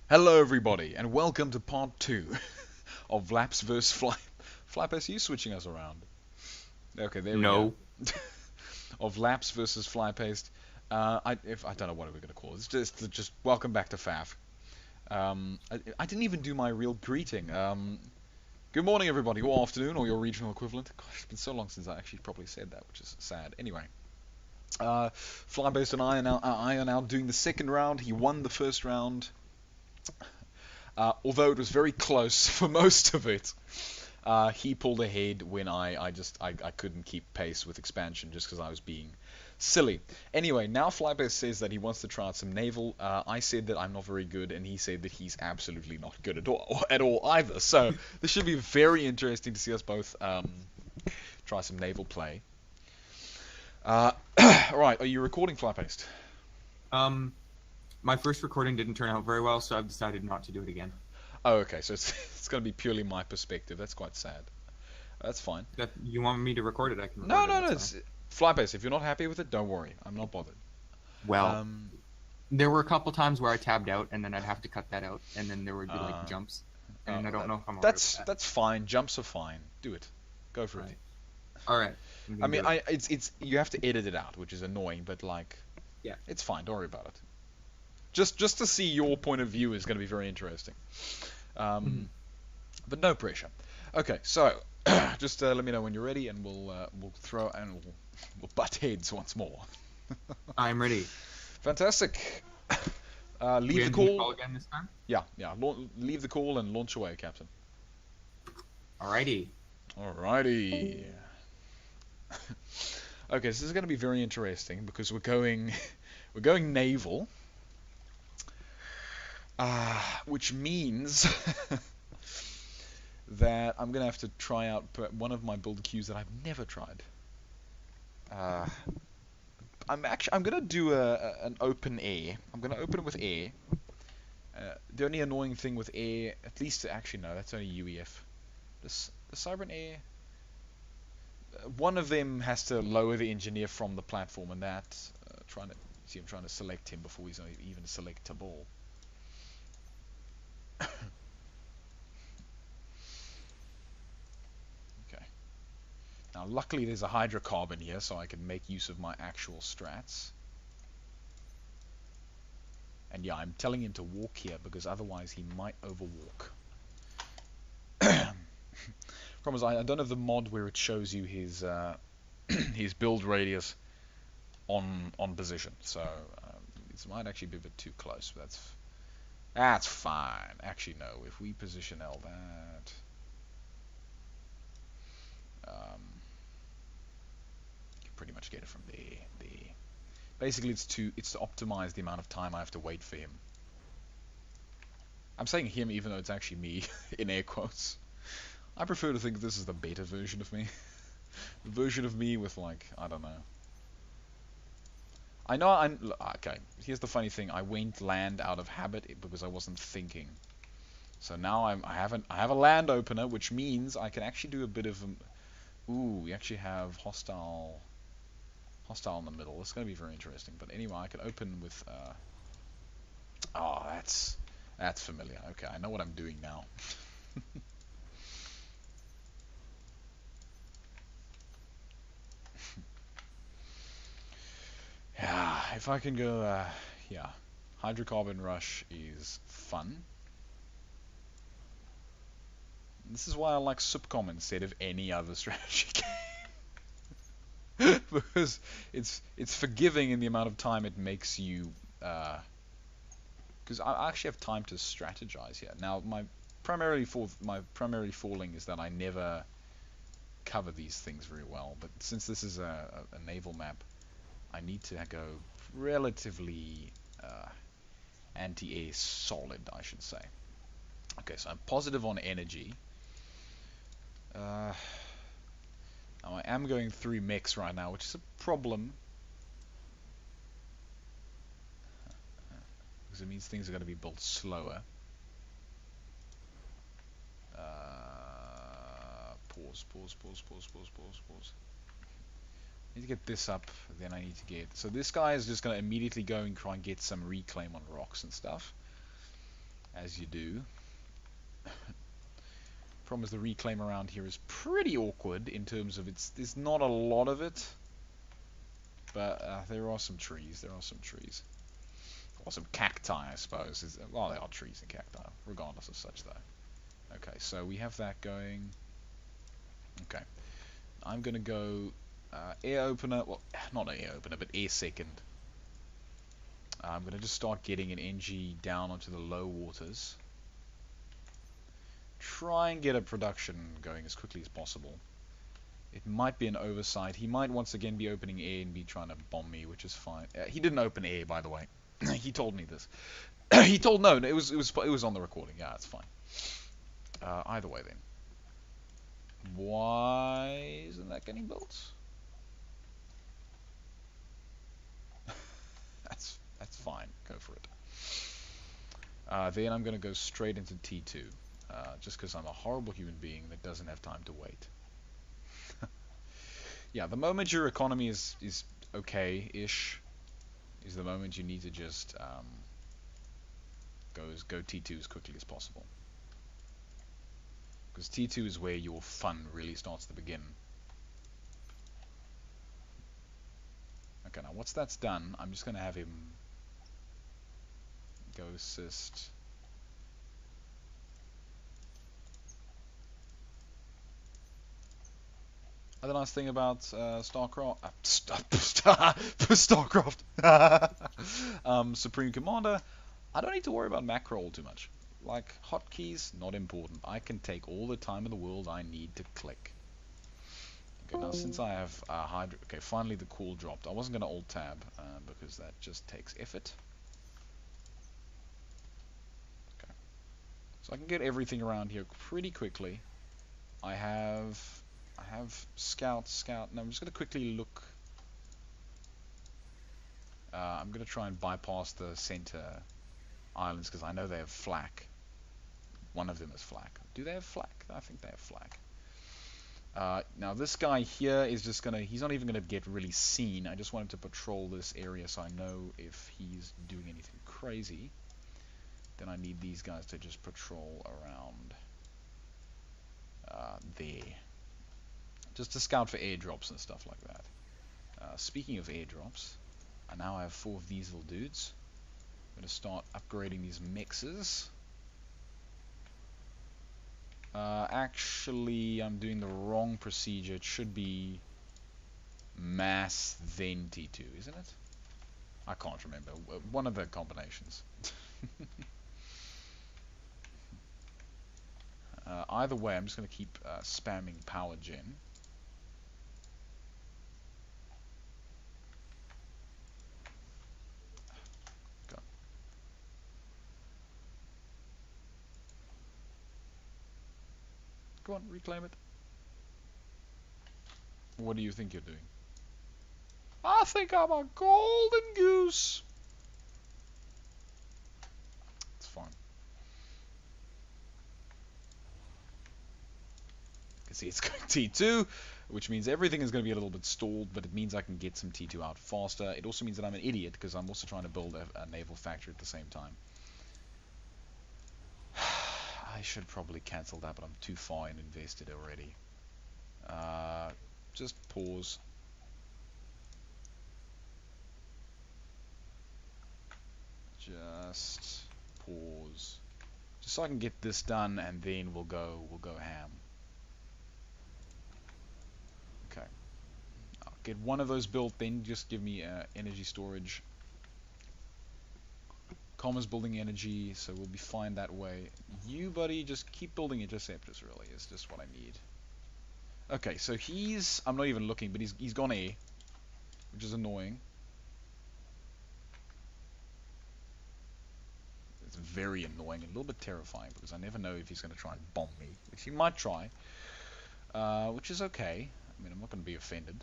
Hello everybody, and welcome to part 2 of Laps vs. Flypaste, you switching us around. Okay, there we go. No. Of Laps versus Flypaste. I don't know what we're going to call it. It's just welcome back to FAF. I didn't even do my real greeting. Good morning everybody, or afternoon, or your regional equivalent. Gosh, it's been so long since I actually properly said that, which is sad. Anyway, Flypaste and I are now doing the second round. He won the first round. Although it was very close for most of it, he pulled ahead when I couldn't keep pace with expansion just because I was being silly. Anyway, now Flypaste says that he wants to try out some naval. I said that I'm not very good, and he said that he's absolutely not good at all either. So this should be very interesting to see us both try some naval play. Right, are you recording Flypaste? Um, my first recording didn't turn out very well, so I've decided not to do it again. Oh, okay, so it's it's going to be purely my perspective. That's quite sad. That's fine. If you want me to record it, I can No, record it. no, no. That's fine. It's Flybase. If you're not happy with it, don't worry. I'm not bothered. Well, Um, there were a couple times where I tabbed out, and then I'd have to cut that out, and then there would be like uh, jumps, uh, and I don't that, know if I'm alright with that's that. that's fine. Jumps are fine. Do it. Go for it. Right. All right. I'm I gonna mean, do it. it's you have to edit it out, which is annoying, but like, Yeah. it's fine. Don't worry about it. Just to see your point of view is going to be very interesting. Mhm. Um, but no pressure. Okay, so just let me know when you're ready, and we'll throw and we'll butt heads once more. I'm ready. Fantastic. We Leave the ending the call. call again this time? Yeah, yeah. Leave the call and launch away, Captain. Alrighty. Alrighty. Okay, so this is going to be very interesting because we're going naval, which means that I'm going to have to try out one of my build queues that I've never tried. Uh, I'm going to do an open air. I'm going to open it with air. The only annoying thing with air, at least actually no, that's only UEF. The Cybran air. One of them has to lower the engineer from the platform, and that trying to see I'm trying to select him before he's even selectable. Okay. Now, luckily there's a hydrocarbon here, so I can make use of my actual strats. And yeah, I'm telling him to walk here because otherwise he might overwalk. Problem is, I don't have the mod where it shows you his his build radius on position, so this might actually be a bit too close. But that's fine. Actually, no. If we position L that, you can pretty much get it from there. There. Basically, it's to optimize the amount of time I have to wait for him. I'm saying him even though it's actually me in air quotes. I prefer to think this is the beta version of me. The version of me with like I don't know. I know I'm okay. Here's the funny thing: I went land out of habit because I wasn't thinking. So now I have a land opener, which means I can actually do a bit of. Ooh, we actually have hostile in the middle. It's going to be very interesting. But anyway, I can open with. Oh, that's familiar. Okay, I know what I'm doing now. Yeah, if I can go. Yeah, hydrocarbon rush is fun. This is why I like SupCom instead of any other strategy game. Because it's forgiving in the amount of time it makes you. Because I actually have time to strategize here. Now, my primary falling is that I never cover these things very well. But since this is a naval map, I need to go relatively anti-air solid, I should say. Okay, so I'm positive on energy. Uh, Now I am going through mechs right now, which is a problem because it means things are going to be built slower. Pause. I need to get this up, then I need to get... So this guy is just going to immediately go and try and get some reclaim on rocks and stuff. as you do. Problem is the reclaim around here is pretty awkward in terms of there's not a lot of it, but there are some trees. There are some trees. Or some cacti, I suppose. Well, there are trees and cacti, regardless of such, though. Okay, so we have that going. Okay. I'm going to go air opener. Well, not air opener, but air second. I'm going to just start getting an NG down onto the low waters. Try and get a production going as quickly as possible. It might be an oversight. He might once again be opening air and be trying to bomb me, which is fine. He didn't open air, by the way. He told me this. He told no. It was on the recording. Yeah, it's fine. Either way, then. Why isn't that getting built? That's fine. Go for it. Then I'm going to go straight into T2, just because I'm a horrible human being that doesn't have time to wait. Yeah, the moment your economy is okay-ish, is the moment you need to just go T2 as quickly as possible. Because T2 is where your fun really starts to begin. Okay, now once that's done, I'm just going to have him go assist. Other nice thing about StarCraft, Supreme Commander, I don't need to worry about macro all too much. Like, hotkeys, not important. I can take all the time in the world I need to click. Okay, now since I have Hydra... Okay, finally the call dropped. I wasn't going to Alt-Tab, because that just takes effort. Okay. So I can get everything around here pretty quickly. I have scout. No, I'm just going to quickly look. I'm going to try and bypass the center islands because I know they have flak. One of them is flak. Do they have flak? I think they have flak. Now this guy here is just going to, he's not even going to get really seen. I just want him to patrol this area so I know if he's doing anything crazy. Then I need these guys to just patrol around there. Just to scout for airdrops and stuff like that. Speaking of airdrops, I now have 4 of these little dudes. I'm going to start upgrading these mixes. Actually, I'm doing the wrong procedure. It should be mass then T2, isn't it? I can't remember. One of the combinations. Either way, I'm just going to keep spamming power gen. Go on, reclaim it. What do you think you're doing? I think I'm a golden goose. It's fine. You can see it's going T2, which means everything is going to be a little bit stalled, but it means I can get some T2 out faster. It also means that I'm an idiot because I'm also trying to build a naval factory at the same time. I should probably cancel that, but I'm too far and invested already. Just pause. Just pause. Just so I can get this done, and then we'll go ham. Okay. I'll get one of those built, then just give me energy storage. Commerce building energy, so we'll be fine that way. You, buddy, just keep building interceptors, really, is just what I need. Okay, so I'm not even looking, but he's gone air, which is annoying. It's very annoying and a little bit terrifying, because I never know if he's going to try and bomb me, which he might try, which is okay. I mean, I'm not going to be offended.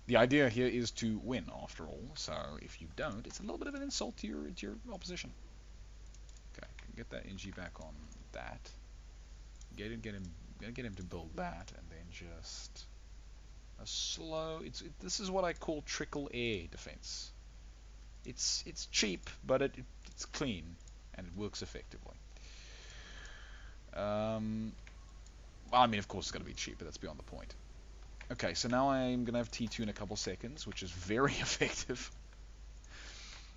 The idea here is to win, after all, so if you don't, it's a little bit of an insult to your opposition. Okay, get that NG back on that. Get him to build that, and then just a slow. This is what I call trickle air defense. It's cheap, but it's clean, and it works effectively. Well, I mean, of course it's going to be cheap, but that's beyond the point. Okay, so now I'm going to have T2 in a couple seconds, which is very effective.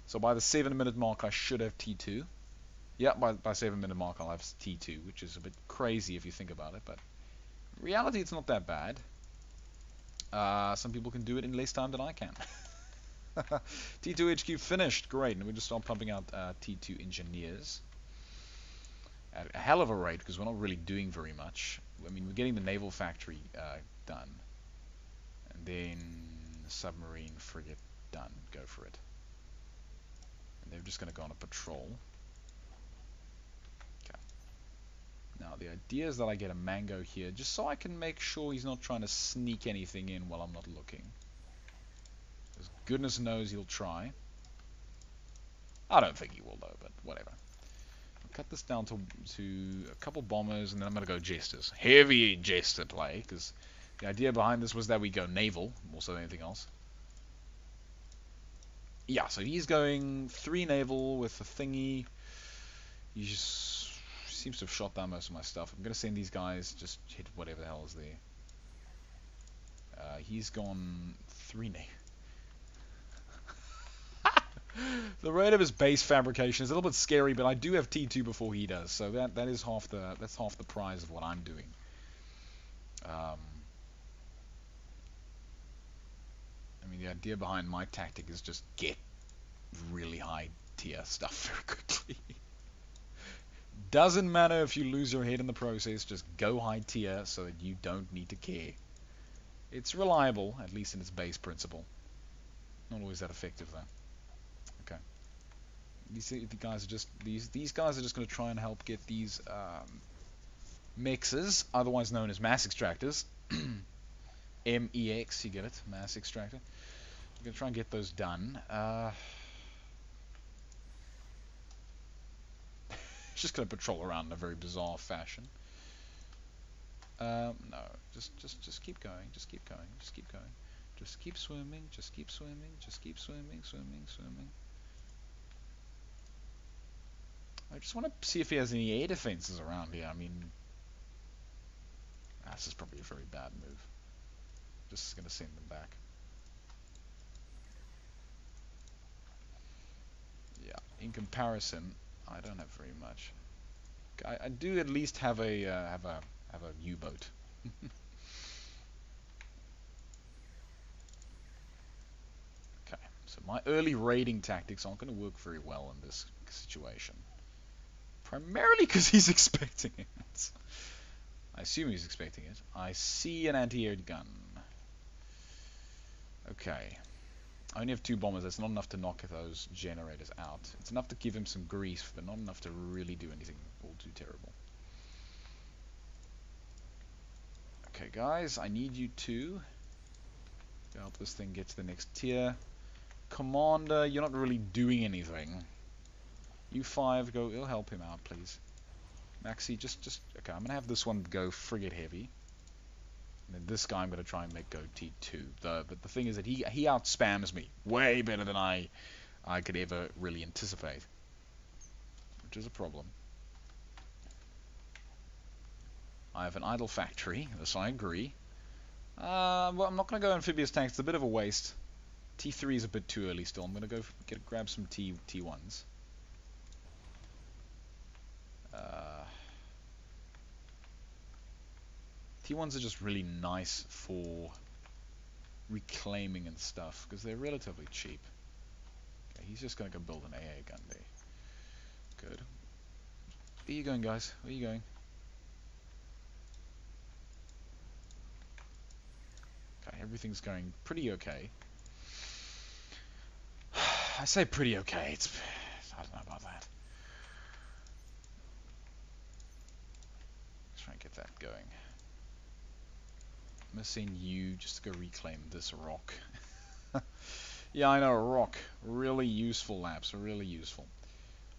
So by the 7-minute mark, I should have T2. Yeah, by 7-minute mark, I'll have T2, which is a bit crazy if you think about it, but in reality, it's not that bad. Some people can do it in less time than I can. T2 HQ finished. Great, and we just start pumping out T2 engineers at a hell of a rate because we're not really doing very much. I mean, we're getting the naval factory done, and then the submarine frigate done. Go for it. And they're just going to go on a patrol. Okay. Now the idea is that I get a mango here, just so I can make sure he's not trying to sneak anything in while I'm not looking. Because goodness knows he'll try. I don't think he will though, but whatever. I'll cut this down to a couple bombers, and then I'm going to go jesters. Heavy jester play, because the idea behind this was that we go naval, more so than anything else. Yeah, so he's going 3 naval with a thingy. He just seems to have shot down most of my stuff. I'm going to send these guys, just hit whatever the hell is there. He's gone 3 naval. The rate of his base fabrication is a little bit scary, but I do have T2 before he does, so that's half the prize of what I'm doing. I mean, the idea behind my tactic is just get really high tier stuff very quickly. Doesn't matter if you lose your head in the process, just go high tier so that you don't need to care. It's reliable, at least in its base principle. Not always that effective though. Okay. These guys are just going to try and help get these mexes, otherwise known as mass extractors. MEX, you get it, mass extractor. We're going to try and get those done. Just going to patrol around in a very bizarre fashion. No, just keep going, just keep going, just keep going. Just keep swimming, just keep swimming, just keep swimming, swimming. I just want to see if he has any air defenses around here. I mean, this is probably a very bad move. Just going to send them back. Yeah, in comparison, I don't have very much. I do at least have a U-boat. Okay, so my early raiding tactics aren't going to work very well in this situation. Primarily because he's expecting it. I assume he's expecting it. I see an anti-air gun. Okay. I only have 2 bombers. That's not enough to knock those generators out. It's enough to give him some grief, but not enough to really do anything all too terrible. Okay, guys, I need you to help this thing get to the next tier. Commander, you're not really doing anything. You 5, go. It'll help him out, please. Maxi, just okay. I'm gonna have this one go frigate heavy, and then this guy I'm gonna try and make go T2. But the thing is that he outspams me way better than I could ever really anticipate, which is a problem. I have an idle factory. This I agree. Well, I'm not gonna go amphibious tanks. It's a bit of a waste. T3 is a bit too early still. I'm gonna go grab some T1s. T1s are just really nice for reclaiming and stuff because they're relatively cheap. Okay, he's just going to go build an AA gun there. Good. Where are you going, guys? Where are you going? Okay, everything's going pretty okay. I say pretty okay. I don't know about that. Let's try and get that going. I'm going to send you just to go reclaim this rock. Yeah, I know, a rock. Really useful, Labs. Really useful.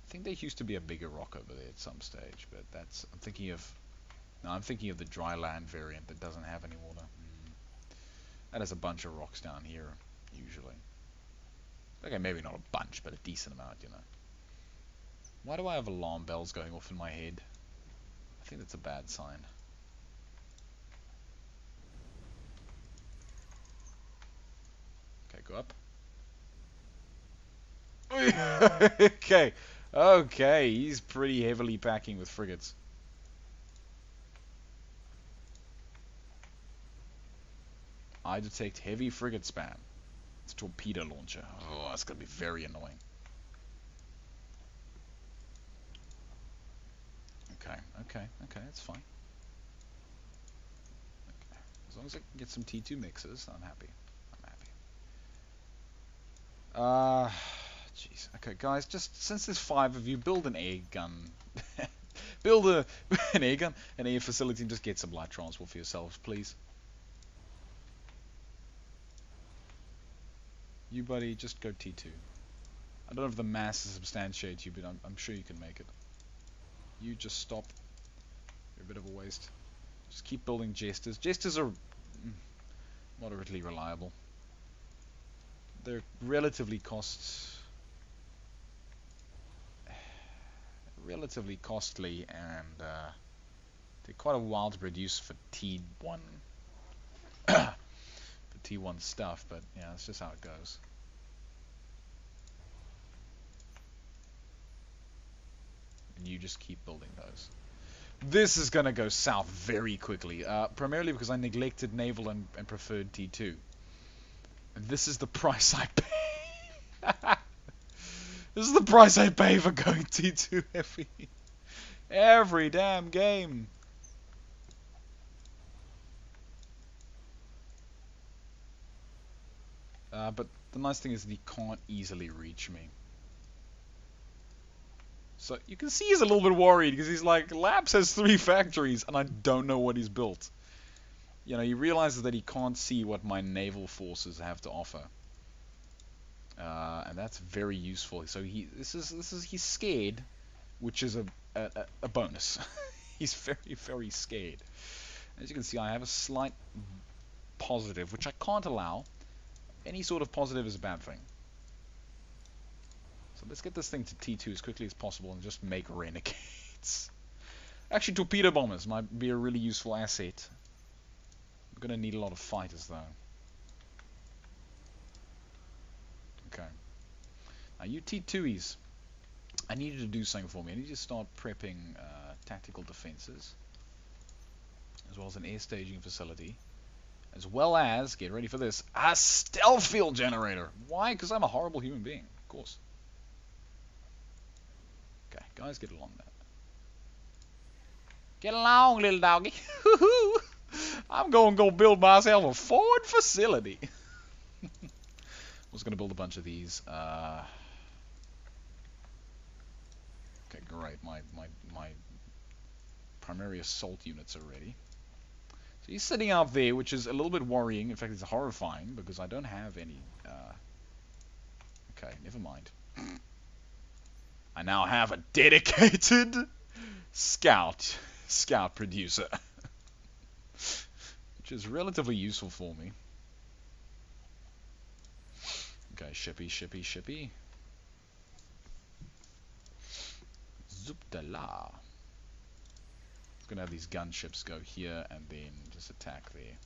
I think there used to be a bigger rock over there at some stage, but that's... I'm thinking of the dry land variant that doesn't have any water. That has a bunch of rocks down here, usually. Okay, maybe not a bunch, but a decent amount, you know. Why do I have alarm bells going off in my head? I think that's a bad sign. Okay, go up. Okay. Okay, he's pretty heavily packing with frigates. I detect heavy frigate spam. It's a torpedo launcher. Oh, that's going to be very annoying. Okay, that's fine. Okay. As long as I can get some T2 mixes, I'm happy. Jeez. Okay, guys, just since there's 5 of you, build an air gun. Build an air gun, an air facility, and just get some light transport for yourselves, please. You, buddy, just go T2. I don't know if the mass substantiates you, but I'm sure you can make it. You just stop. You're a bit of a waste. Just keep building jesters. Jesters are moderately reliable. They're relatively costly, and they're quite a while to produce for T1 for T1 stuff. But yeah, that's just how it goes. And you just keep building those. This is gonna go south very quickly, primarily because I neglected naval and preferred T2. And this is the price I pay. This is the price I pay for going T2 heavy. Every damn game. But the nice thing is that he can't easily reach me. So you can see he's a little bit worried because he's like, Labs has 3 factories and I don't know what he's built. You know, he realizes that he can't see what my naval forces have to offer. And that's very useful. So he's scared, which is a bonus. He's very, very scared. As you can see, I have a slight positive, which I can't allow. Any sort of positive is a bad thing. So let's get this thing to T2 as quickly as possible and just make renegades. Actually, torpedo bombers might be a really useful asset. I'm going to need a lot of fighters, though. Okay. Now, you T2s, I need you to do something for me. I need you to start prepping tactical defenses, as well as an air staging facility, as well as, get ready for this, a stealth field generator. Why? Because I'm a horrible human being, of course. Okay, guys, get along that. Get along, little doggy. I'm going to go build myself a forward facility. I was going to build a bunch of these. Okay, great. My primary assault units are ready. So he's sitting out there, which is a little bit worrying. In fact, it's horrifying because I don't have any. Okay, never mind. I now have a dedicated scout producer, which is relatively useful for me. Okay, shippy. Zoopdala. Gonna have these gunships go here and then just attack there.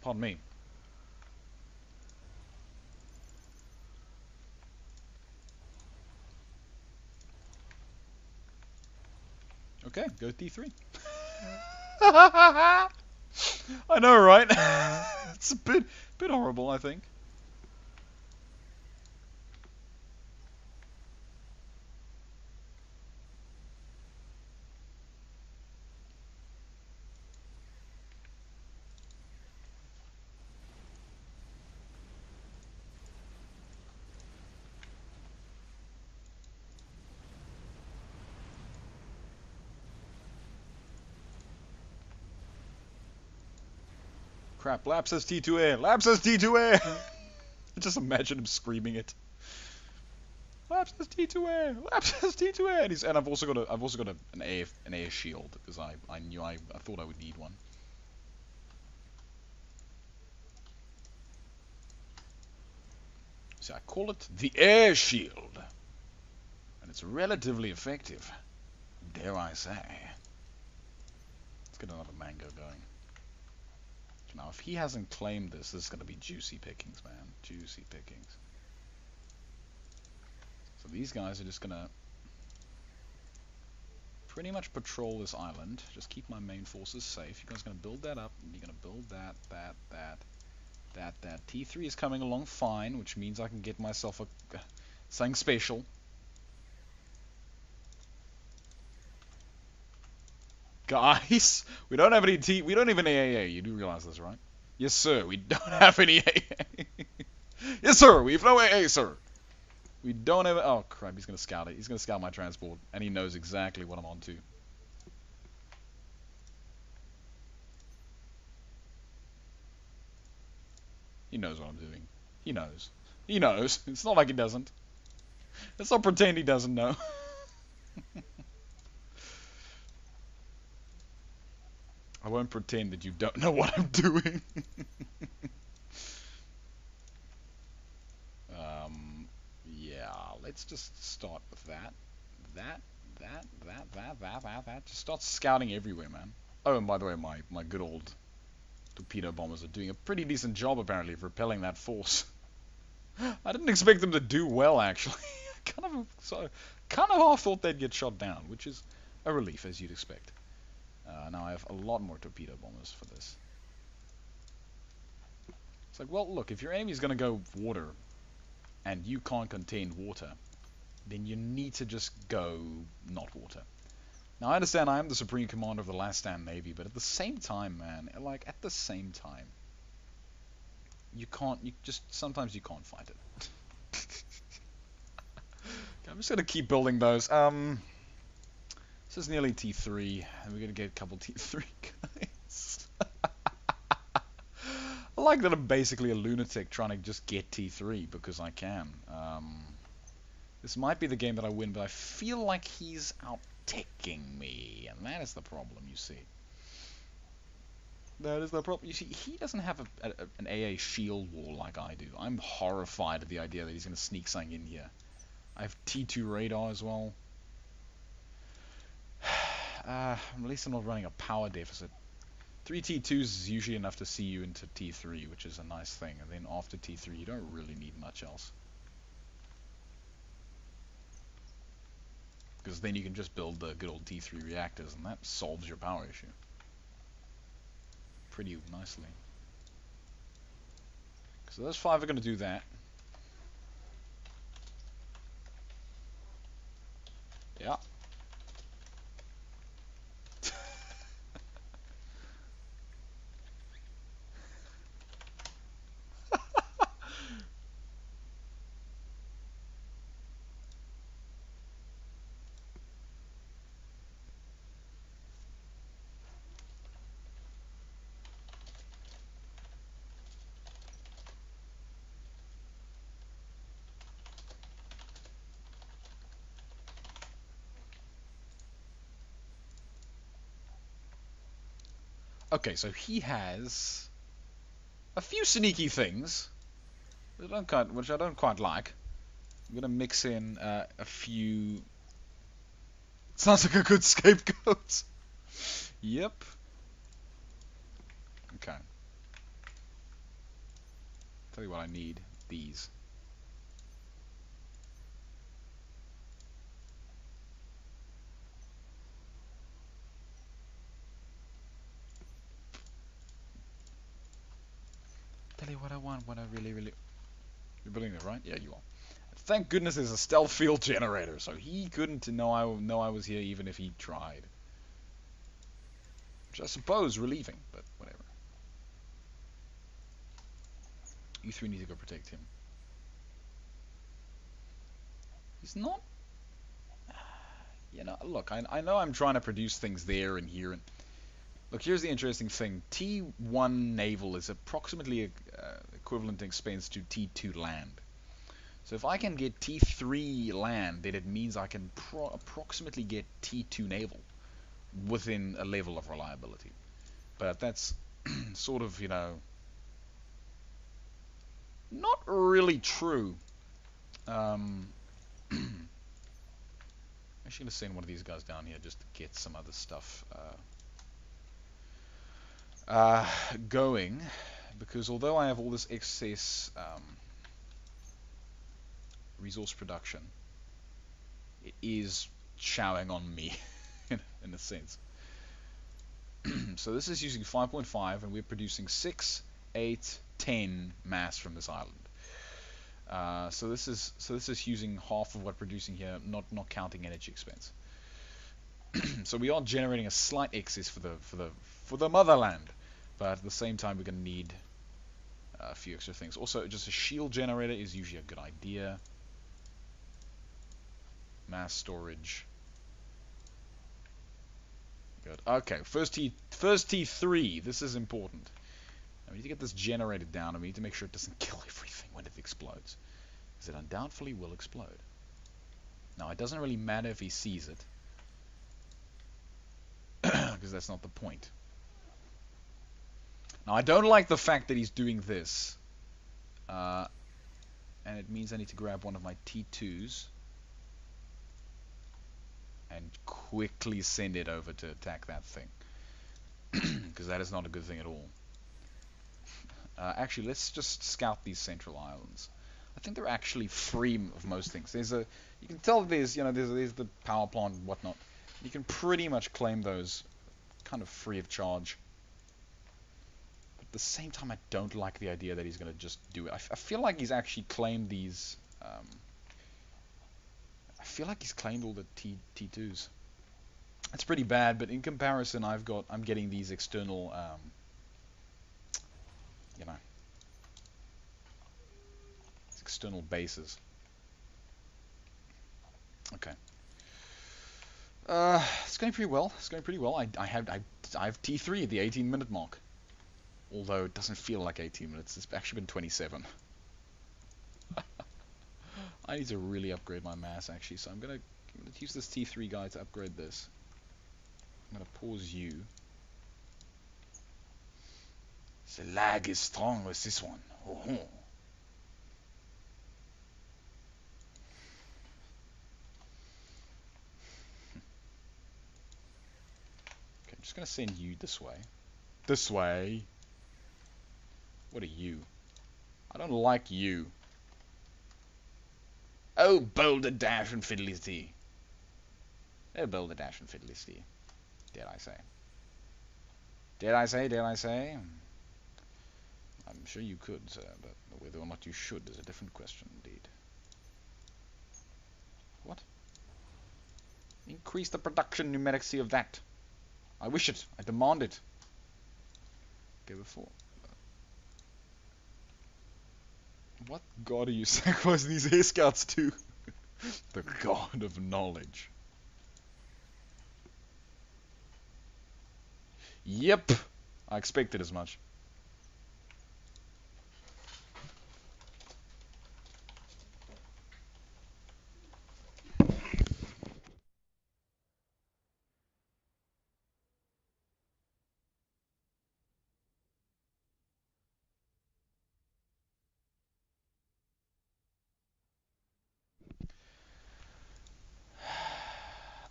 Pardon me. Okay, go D3. I know, right? It's a bit horrible, I think. Crap, Lap says T2A. Lap says T2A. I just imagine him screaming it. Laps says T2 air. Laps says T2 air. And I've also got an air shield because I thought I would need one. So I call it the air shield, and it's relatively effective, dare I say. Let's get another mango going. Now, if he hasn't claimed this is going to be juicy pickings, man. Juicy pickings. So these guys are just going to pretty much patrol this island. Just keep my main forces safe. You guys are going to build that up, and you're going to build that. T3 is coming along fine, which means I can get myself something special. Guys, we don't have any we don't have any AA. You do realize this, right? Yes, sir. We don't have any AA. Yes, sir. We have no AA, sir. We don't have. Oh crap! He's gonna scout it. He's gonna scout my transport, and he knows exactly what I'm onto. He knows what I'm doing. He knows. He knows. It's not like he doesn't. Let's not pretend he doesn't know. I won't pretend that you don't know what I'm doing. Yeah, let's just start with that. That. Just start scouting everywhere, man. Oh, and by the way, my good old torpedo bombers are doing a pretty decent job, apparently, of repelling that force. I didn't expect them to do well, actually. kind of half thought they'd get shot down, which is a relief, as you'd expect. Now I have a lot more torpedo bombers for this. It's like, well, look, if your enemy's going to go water, and you can't contain water, then you need to just go not water. Now, I understand I am the Supreme Commander of the Last Stand Navy, but at the same time, man, like, at the same time, sometimes you can't fight it. Okay, I'm just going to keep building those. This is nearly T3, and we're going to get a couple T3 guys. I like that I'm basically a lunatic trying to just get T3 because I can. This might be the game that I win, but I feel like he's out-ticking me, and that is the problem, you see. That is the problem. You see, he doesn't have an AA shield wall like I do. I'm horrified at the idea that he's going to sneak something in here. I have T2 radar as well. At least I'm not running a power deficit. 3 T2s is usually enough to see you into T3, which is a nice thing. And then after T3, you don't really need much else. Because then you can just build the good old T3 reactors, and that solves your power issue pretty nicely. So those 5 are going to do that. Yeah. Okay, so he has a few sneaky things, which I don't quite like. I'm gonna mix in a few. Sounds like a good scapegoat. Yep. Okay. Tell you what I need. These. Tell you what I want. What I really. You're building it, right? Yeah, you are. Thank goodness there's a stealth field generator, so he couldn't know I was here even if he tried. Which I suppose relieving, but whatever. You 3 need to go protect him. He's not. You know, look, I know I'm trying to produce things there and here, and look, here's the interesting thing. T1 naval is approximately equivalent in expense to T2 land. So if I can get T3 land, then it means I can approximately get T2 naval within a level of reliability. But that's sort of, not really true. Actually going to send one of these guys down here just to get some other stuff going, because although I have all this excess resource production, it is chowing on me in a sense. So this is using 5.5 and we're producing 6, 8, 10 mass from this island. So this is using half of what we're producing here, not counting energy expense. So we are generating a slight excess for the motherland, but at the same time we're going to need a few extra things. Also, just a shield generator is usually a good idea. Mass storage. Good. Okay, first T3. This is important. We need to get this generator down, and we need to make sure it doesn't kill everything when it explodes, because it undoubtedly will explode. Now, it doesn't really matter if he sees it, because that's not the point. Now, I don't like the fact that he's doing this, and it means I need to grab one of my T2s and quickly send it over to attack that thing, because that is not a good thing at all. Actually, let's just scout these central islands. I think they're actually free of most things. You can tell there's the power plant and whatnot. You can pretty much claim those kind of free of charge. But at the same time, I don't like the idea that he's going to just do it. I feel like he's actually claimed these. I feel like he's claimed all the T2s. It's pretty bad, but in comparison, I'm getting these external, these external bases. Okay. It's going pretty well. It's going pretty well. I have T3 at the 18-minute mark. Although it doesn't feel like 18 minutes. It's actually been 27. I need to really upgrade my mass, actually. So I'm gonna use this T3 guy to upgrade this. I'm gonna pause you. The lag is strong with this one. Oh. Okay, I'm just gonna send you this way. This way. What are you? I don't like you. Oh, boulder dash and fiddly. Oh, boulder dash and fiddly. Dare I say? Dare I say? Dare I say? I'm sure you could, sir, but whether or not you should is a different question indeed. What? Increase the production numericy of that. I wish it. I demand it. Okay, before. What god are you sacrificing these air scouts to? The god of knowledge. Yep. I expected as much.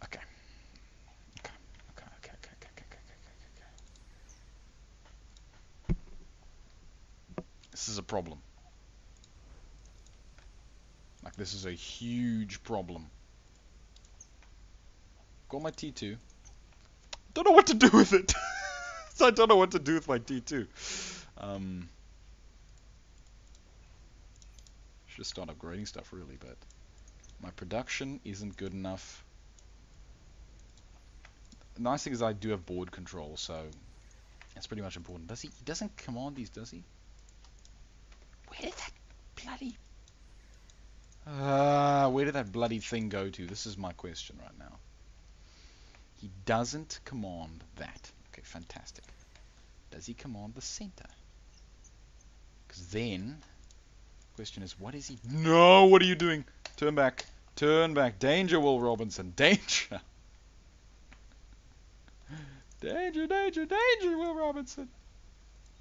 Okay. This is a problem. Like, this is a huge problem. Got my T2. Don't know what to do with it. So I don't know what to do with my T2. Should start upgrading stuff really, but my production isn't good enough. The nice thing is I do have board control, so that's pretty much important. Does he? He doesn't command these, does he? Where did that bloody thing go to? This is my question right now. He doesn't command that. Okay, fantastic. Does he command the center? Because then Question is, what is he? No, what are you doing? Turn back. Turn back. Danger, Will Robinson. Danger. Danger, danger, danger, Will Robinson.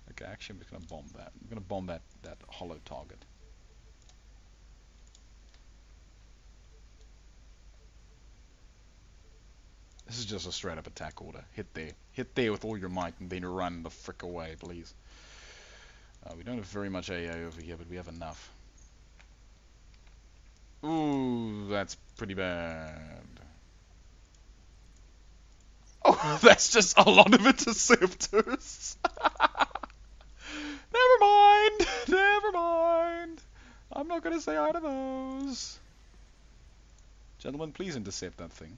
Okay, actually, I'm just going to bomb that. I'm going to bomb that hollow target. This is just a straight up attack order. Hit there. Hit there with all your might and then run the frick away, please. We don't have very much AA over here, but we have enough. Ooh, that's pretty bad. Oh, that's just a lot of interceptors. Never mind. Never mind. I'm not going to say hi to those. Gentlemen, please intercept that thing.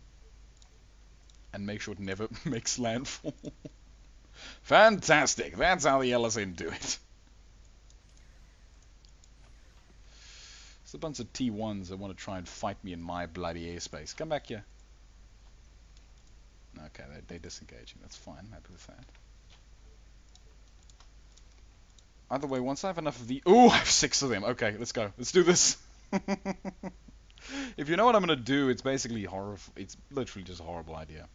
And make sure it never makes landfall. Fantastic. That's how the LSN do it. There's a bunch of T1s that want to try and fight me in my bloody airspace. Come back here. Okay, they're disengaging. That's fine. I'm happy with that. Either way, once I have enough of the... Ooh, I have 6 of them. Okay, let's go. Let's do this. If you know what I'm going to do, it's basically horrible. It's literally just a horrible idea.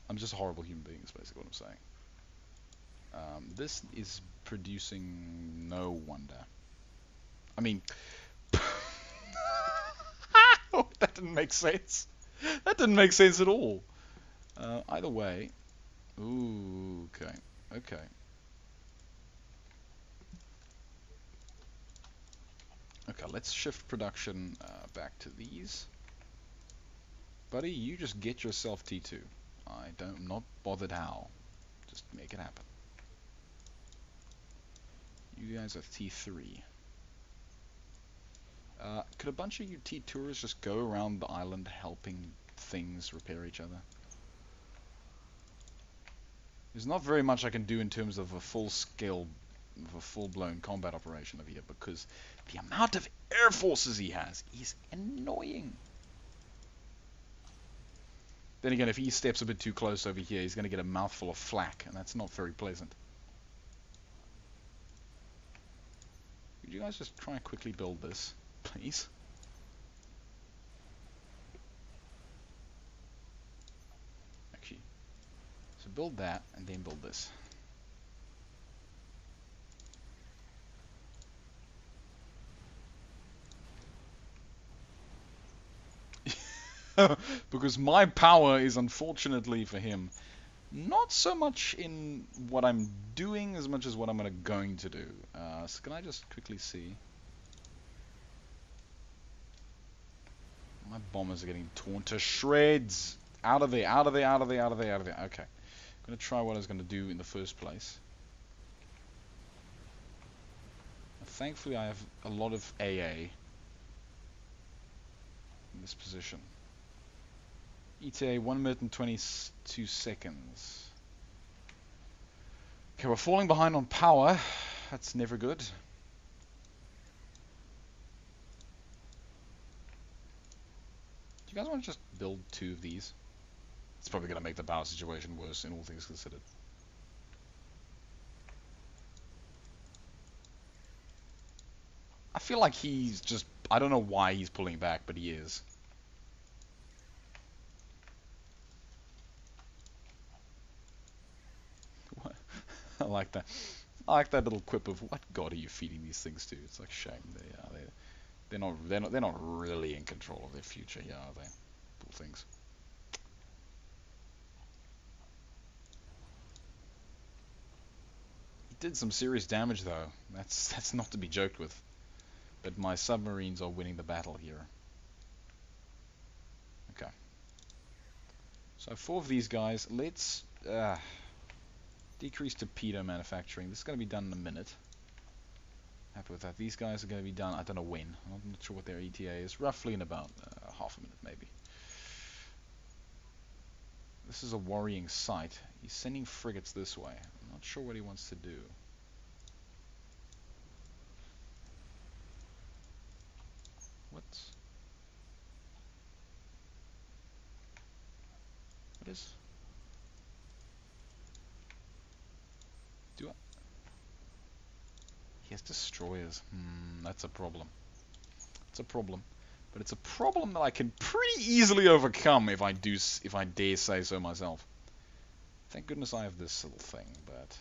I'm just a horrible human being, is basically what I'm saying. This is producing no wonder. I mean... Oh, that didn't make sense. That didn't make sense at all. Either way... Ooh, okay. Okay. Okay, let's shift production back to these. Buddy, you just get yourself T2. I'm not bothered how. Just make it happen. You guys are T3. Could a bunch of you T2ers just go around the island helping things repair each other? There's not very much I can do in terms of a full-scale, of a full-blown combat operation over here, because the amount of air forces he has is annoying. Then again, if he steps a bit too close over here, he's going to get a mouthful of flak, and that's not very pleasant. Could you guys just try and quickly build this, please? Actually, so build that, and then build this. Because my power is, unfortunately for him, not so much in what I'm doing as much as what I'm going to do. So can I just quickly see? My bombers are getting torn to shreds. Out of there, out of there, out of there, out of there, out of there. Okay. I'm going to try what I was going to do in the first place. Thankfully I have a lot of AA in this position. ETA 1 minute and 22 seconds. Okay, we're falling behind on power. That's never good. Do you guys want to just build 2 of these? It's probably going to make the power situation worse in all things considered. I feel like he's just... I don't know why he's pulling back, but he is. I like that. I like that little quip of what god are you feeding these things to? It's like shame. They're not really in control of their future, yeah, are they? Poor things. He did some serious damage though. That's not to be joked with. But my submarines are winning the battle here. Okay. So 4 of these guys. Let's decrease torpedo manufacturing. This is going to be done in a minute. Happy with that. These guys are going to be done, I don't know when. I'm not sure what their ETA is. Roughly in about half a minute, maybe. This is a worrying sight. He's sending frigates this way. I'm not sure what he wants to do. What is... He has destroyers. That's a problem. It's a problem. But it's a problem that I can pretty easily overcome if I dare say so myself. Thank goodness I have this little thing, but...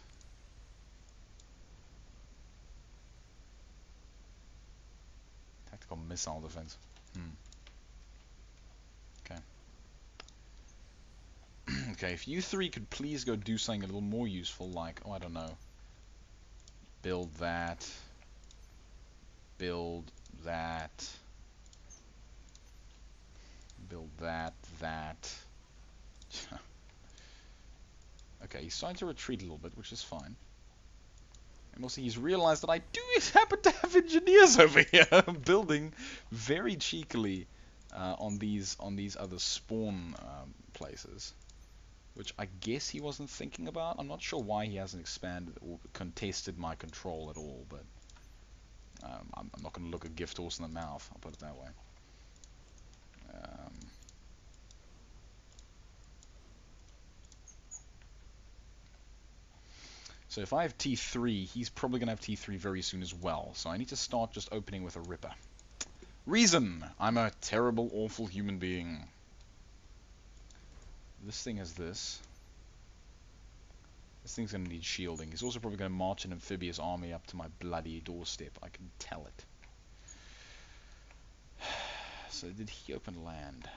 Tactical missile defense. Okay. Okay, if you three could please go do something a little more useful, like, oh, I don't know. Build that. Build that. Build that. Okay, he's starting to retreat a little bit, which is fine. And also he's realized that I do happen to have engineers over here building very cheekily on these other spawn places, which I guess he wasn't thinking about. I'm not sure why he hasn't expanded or contested my control at all, but I'm not going to look a gift horse in the mouth, I'll put it that way. So if I have T3, he's probably going to have T3 very soon as well. So I need to start just opening with a ripper. Reason! I'm a terrible, awful human being. This thing has this. This thing's going to need shielding. He's also probably going to march an amphibious army up to my bloody doorstep. I can tell it. So did he open land?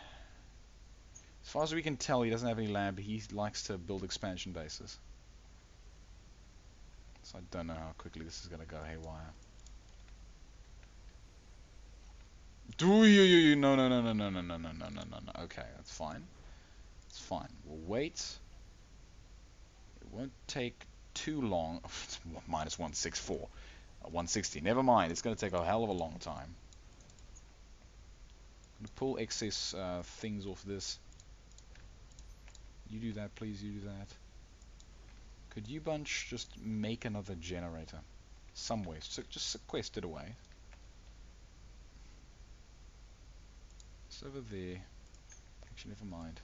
As far as we can tell, he doesn't have any land, but he likes to build expansion bases. So I don't know how quickly this is going to go haywire. Do you? No. Okay, that's fine. It's fine. We'll wait. It won't take too long. It's minus 164. 160. Never mind. It's going to take a hell of a long time. I'm going to pull excess things off this. You do that, please. You do that. Could you bunch just make another generator? Somewhere. So just sequester it away. It's over there. Actually, never mind.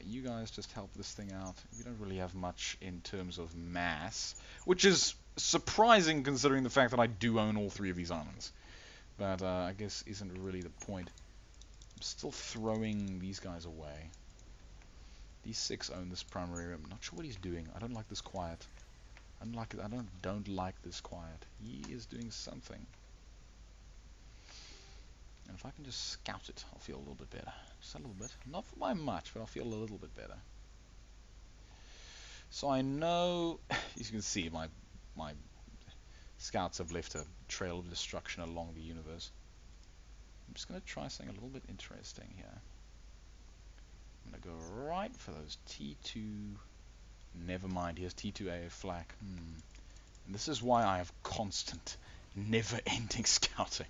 You guys just help this thing out. We don't really have much in terms of mass, which is surprising considering the fact that I do own all three of these islands. But I guess isn't really the point. I'm still throwing these guys away. These 6 own this primary area. I'm not sure what he's doing. I don't like this quiet. I don't like this quiet. He is doing something. And if I can just scout it, I'll feel a little bit better. Just a little bit. Not by much, but I'll feel a little bit better. So I know, as you can see, my scouts have left a trail of destruction along the universe. I'm just going to try something a little bit interesting here. I'm going to go right for those T2. Never mind, here's T2A flak. And this is why I have constant, never-ending scouting.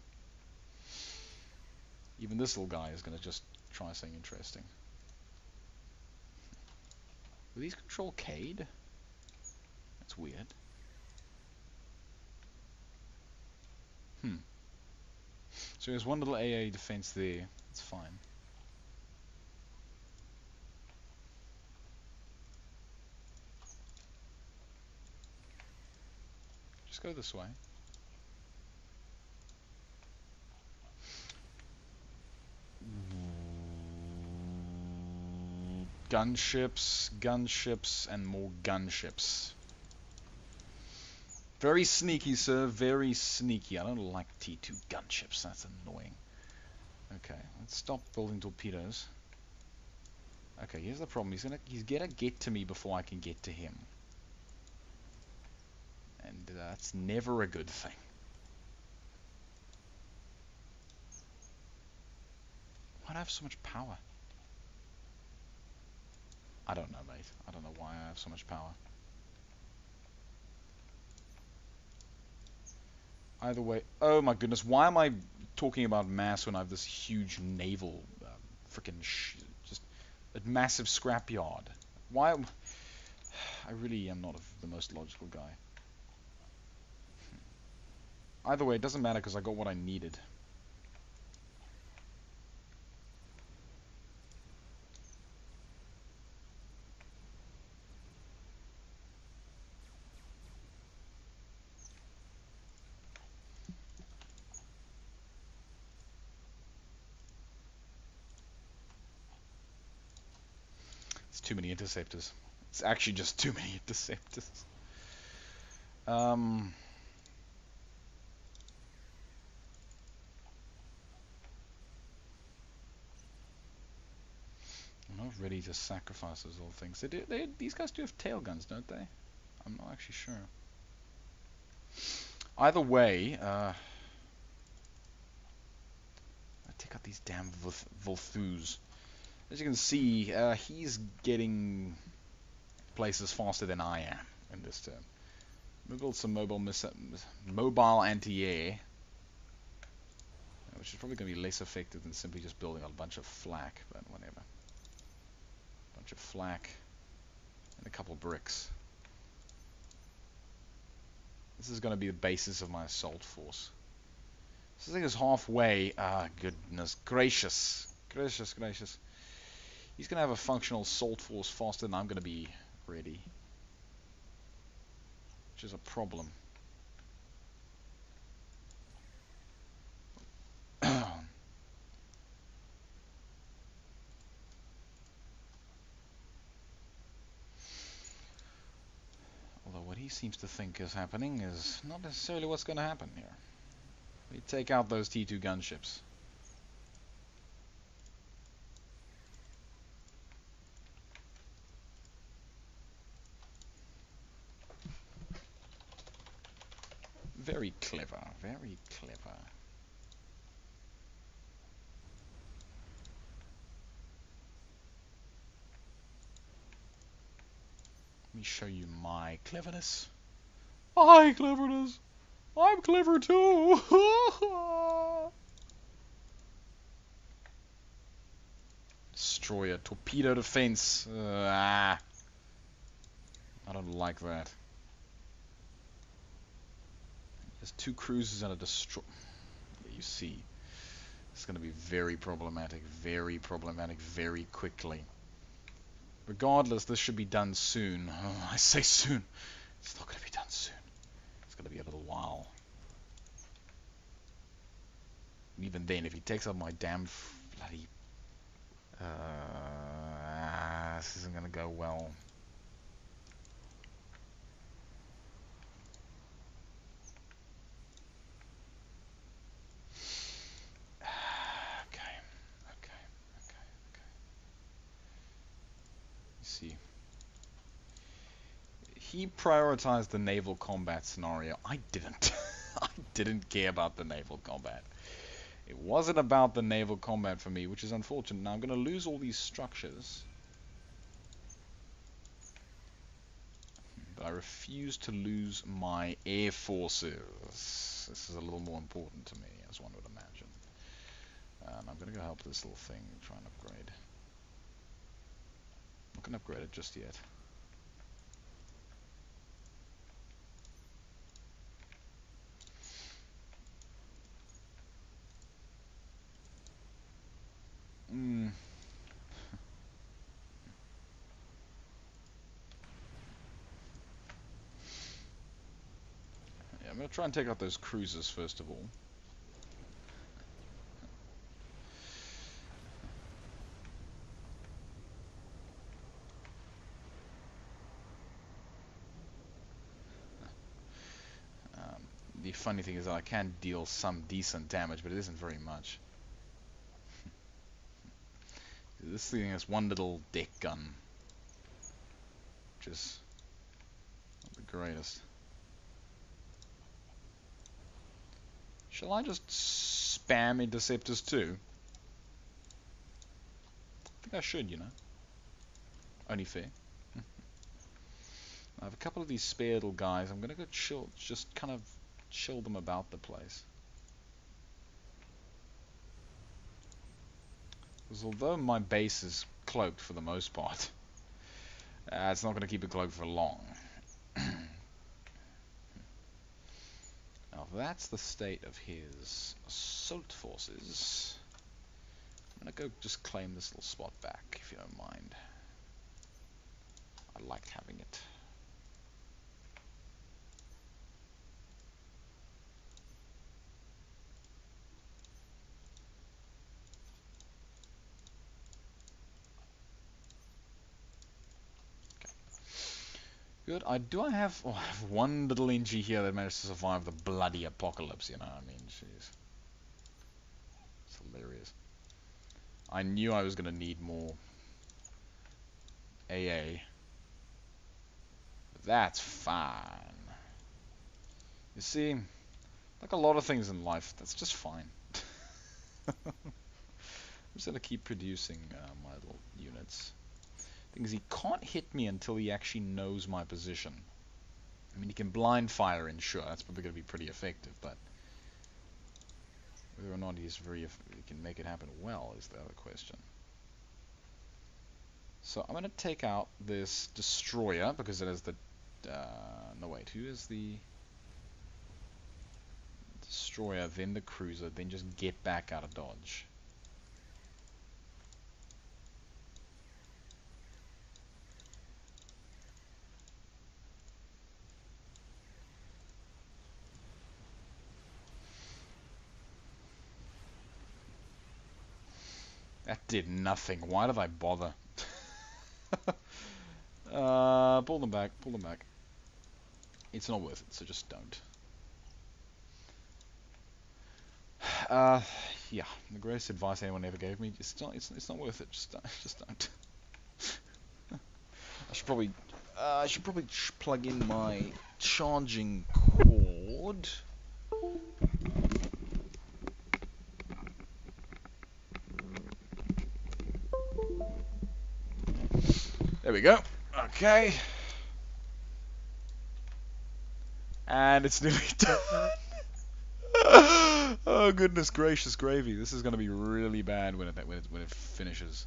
Even this little guy is going to just try something interesting. Will these control Cade? That's weird. So there's one little AA defense there. It's fine. Just go this way. Gunships, and more gunships. Very sneaky, sir. Very sneaky. I don't like T2 gunships. That's annoying. Okay, let's stop building torpedoes. Okay, here's the problem. He's gonna get to me before I can get to him. And that's never a good thing. Why do I have so much power? I don't know, mate. I don't know why I have so much power. Either way, oh my goodness, why am I talking about mass when I have this huge naval, freaking just a massive scrapyard? Why? I really am not the most logical guy. Either way, it doesn't matter because I got what I needed. It's too many interceptors. It's actually just too many interceptors. I'm not ready to sacrifice those little things. These guys do have tail guns, don't they? I'm not actually sure. Either way, I take out these damn Volthus. As you can see, he's getting places faster than I am in this turn. We build some mobile anti-air, which is probably going to be less effective than simply just building a bunch of flak, but whatever. Bunch of flak and a couple bricks. This is going to be the basis of my assault force. This thing is halfway. Ah, goodness gracious. Gracious, gracious. He's going to have a functional assault force faster than I'm going to be ready. Which is a problem. Although what he seems to think is happening is not necessarily what's going to happen here. We take out those T2 gunships. Very clever, very clever. Let me show you my cleverness. My cleverness! I'm clever too! Destroyer, torpedo defense. I don't like that. There's 2 cruisers and a destroyer. You see, it's going to be very problematic very quickly. Regardless, this should be done soon. Oh, I say soon. It's not going to be done soon. It's going to be a little while. And even then, if he takes up my damn bloody... this isn't going to go well. See, he prioritized the naval combat scenario. I didn't. I didn't care about the naval combat. It wasn't about the naval combat for me, which is unfortunate. Now I'm going to lose all these structures, but I refuse to lose my air forces. This is a little more important to me, as one would imagine. And I'm going to go help this little thing try and upgrade. I'm not going to upgrade it just yet. Yeah, I'm going to try and take out those cruisers first of all. The funny thing is that I can deal some decent damage, but it isn't very much. This thing has one little deck gun, which is not the greatest. Shall I just spam interceptors too? I think I should, you know. Only fair. I have a couple of these spare little guys. I'm gonna go chill, just kind of chill them about the place. Because although my base is cloaked for the most part, it's not going to keep it cloaked for long. Now, if that's the state of his assault forces, I'm going to go just claim this little spot back, if you don't mind. I like having it. Good. I have, oh, I have one little NG here that managed to survive the bloody apocalypse, you know what I mean? Jeez. It's hilarious. I knew I was going to need more AA. But that's fine. You see, like a lot of things in life, that's just fine. I'm just going to keep producing my little units. Thing is, he can't hit me until he actually knows my position. I mean, he can blind fire in, sure, that's probably going to be pretty effective, but whether or not he can make it happen well is the other question. So I'm going to take out this destroyer because it is the... no, wait, who is the destroyer, then the cruiser, then just get back out of dodge. That did nothing. Why did I bother? Pull them back, pull them back. It's not worth it, so just don't. Yeah, the greatest advice anyone ever gave me, it's not worth it, just don't. I should probably plug in my charging cord. There we go. Okay. And it's nearly done. Oh goodness gracious gravy! This is going to be really bad when it finishes.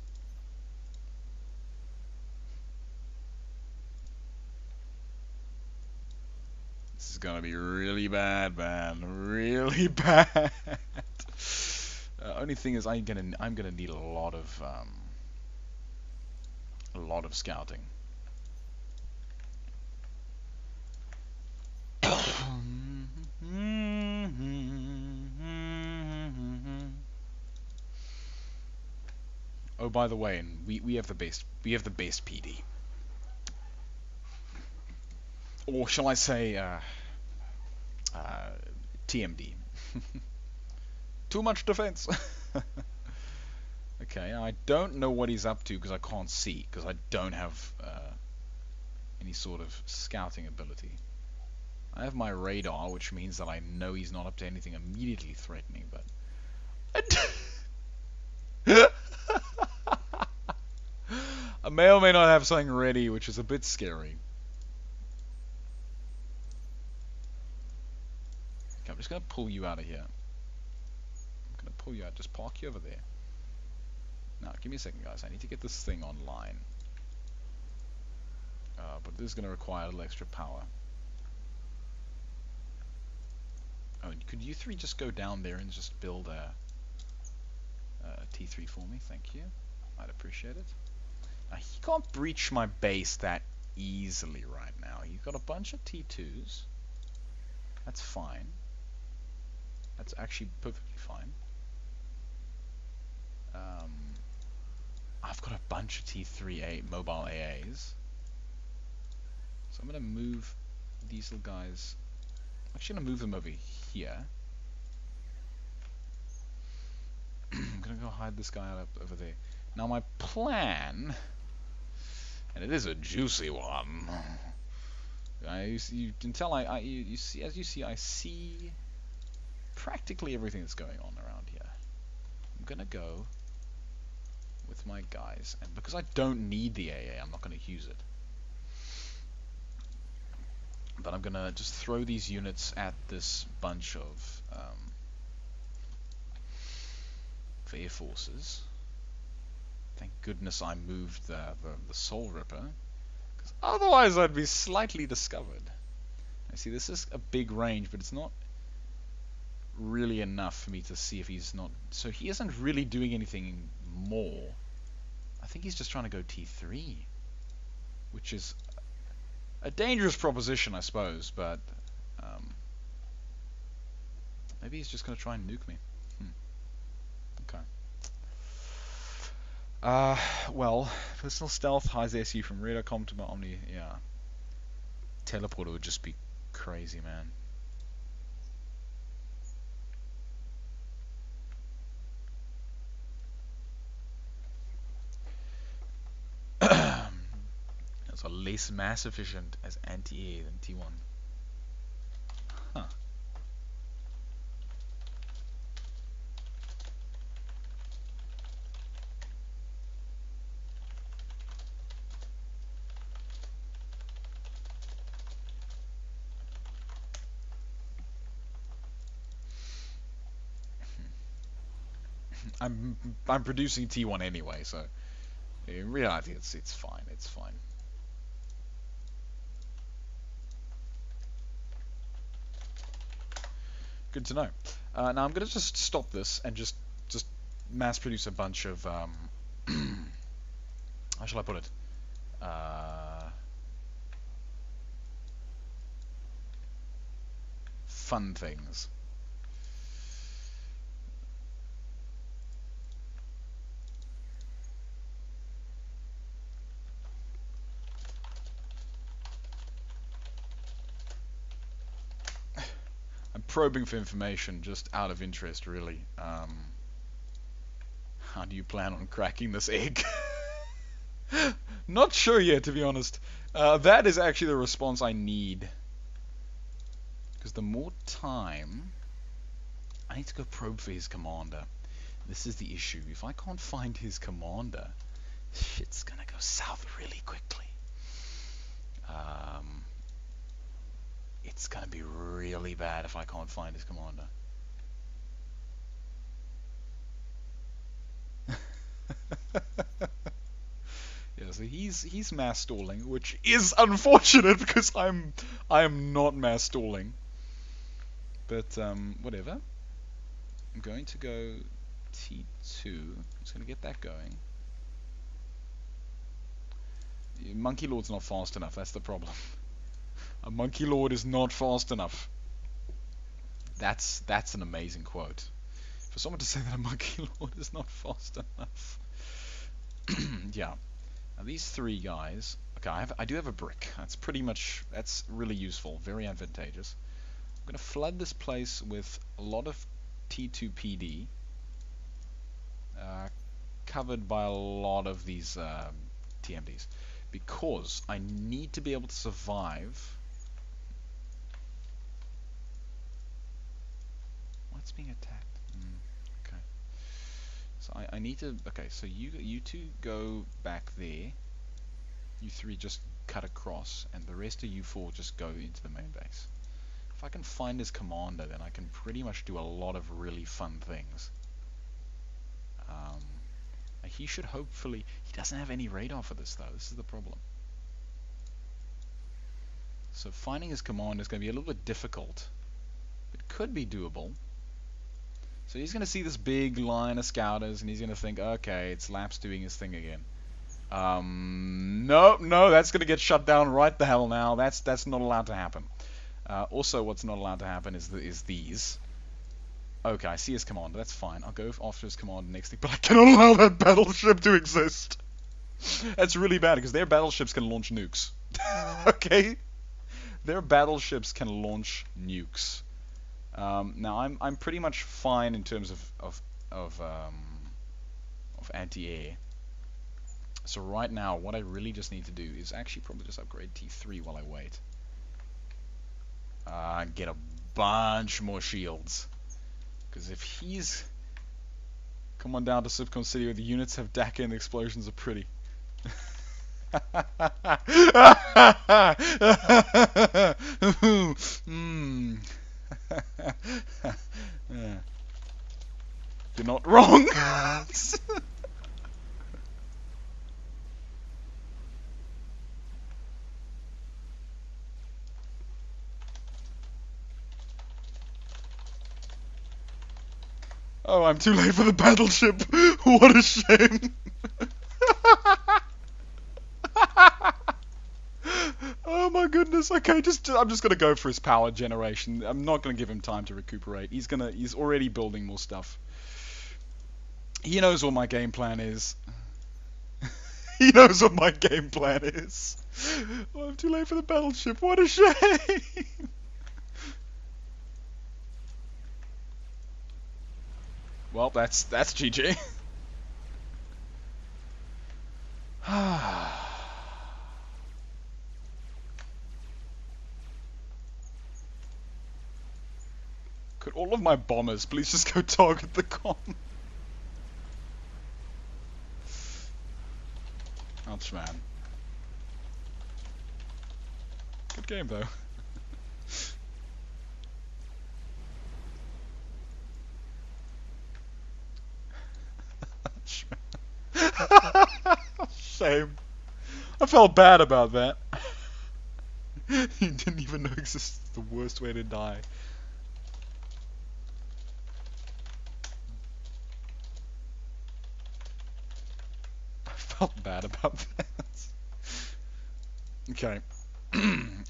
This is going to be really bad, man. Really bad. Only thing is, I'm gonna need a lot of scouting. Oh, by the way, and we have the best PD, or shall I say TMD? Too much defense. Okay, I don't know what he's up to because I can't see, because I don't have any sort of scouting ability. I have my radar, which means that I know he's not up to anything immediately threatening, but... I may or may not have something ready, which is a bit scary. Okay, I'm just going to pull you out of here. I'm going to pull you out, just park you over there. Now, give me a second, guys. I need to get this thing online. But this is going to require a little extra power. Oh, could you three just go down there and just build a T3 for me? Thank you. I'd appreciate it. Now, he can't breach my base that easily right now. He's got a bunch of T2s. That's fine. That's actually perfectly fine. I've got a bunch of T3 mobile AAs. So I'm going to move these little guys. I'm actually going to move them over here. I'm going to go hide this guy up over there. Now my plan, and it is a juicy one. You can tell I see practically everything that's going on around here. I'm going to go with my guys, and because I don't need the AA, I'm not going to use it. But I'm going to just throw these units at this bunch of air forces. Thank goodness I moved the Soul Ripper, because otherwise I'd be slightly discovered. I see this is a big range, but it's not really enough for me to see if he's not... So he isn't really doing anything more. I think he's just trying to go T3, which is a dangerous proposition, I suppose, but maybe he's just going to try and nuke me. Okay. Well, personal stealth, highs SU from radar comm to my Omni, yeah. Teleporter would just be crazy, man. It's a less mass efficient as anti-air than T1. Huh. I'm producing T1 anyway, so in reality it's fine. It's fine. Good to know. Now I'm gonna just stop this and just mass produce a bunch of how shall I put it? Fun things. I'm probing for information just out of interest, really. How do you plan on cracking this egg? Not sure yet, to be honest. That is actually the response I need. Because the more time... I need to go probe for his commander. This is the issue. If I can't find his commander, shit's gonna go south really quickly. It's gonna be really bad if I can't find his commander. Yeah, so he's mass stalling, which is unfortunate because I am not mass stalling. But whatever. I'm going to go T2. I'm just going to get that going. Monkey Lord's not fast enough. That's the problem. A Monkey Lord is not fast enough. That's an amazing quote. For someone to say that a Monkey Lord is not fast enough. Yeah. Now these three guys. Okay, I do have a brick. That's really useful. Very advantageous. I'm going to flood this place with a lot of T2 PD. Covered by a lot of these TMDs. Because I need to be able to survive. What's being attacked? Okay. So I need to. Okay, so you two go back there. You three just cut across, and the rest of you four just go into the main base. If I can find his commander, then I can pretty much do a lot of really fun things. He should hopefully... He doesn't have any radar for this, though. This is the problem. So finding his commander is going to be a little bit difficult. It could be doable. So he's going to see this big line of scouters, and he's going to think, okay, it's Laps doing his thing again. No, that's going to get shut down right the hell now. That's not allowed to happen. Also, what's not allowed to happen is these. Okay, I see his commander. That's fine. I'll go after his commander next thing, but I cannot allow that battleship to exist. That's really bad because their battleships can launch nukes. Okay, their battleships can launch nukes. Now I'm pretty much fine in terms of anti-air. So right now, what I really just need to do is actually probably just upgrade T3 while I wait. Get a bunch more shields. Because if he's... Come on down to SupCom City where the units have DACA and the explosions are pretty. You're not wrong! Oh, I'm too late for the battleship. What a shame. Oh my goodness. Okay, I'm just gonna go for his power generation. I'm not gonna give him time to recuperate. He's already building more stuff. He knows what my game plan is. He knows what my game plan is. Oh, I'm too late for the battleship. What a shame. Well, that's GG. Could all of my bombers please just go target the com? Ouch, man. Good game, though. Shame. I felt bad about that. He didn't even know this is the worst way to die. I felt bad about that. Okay.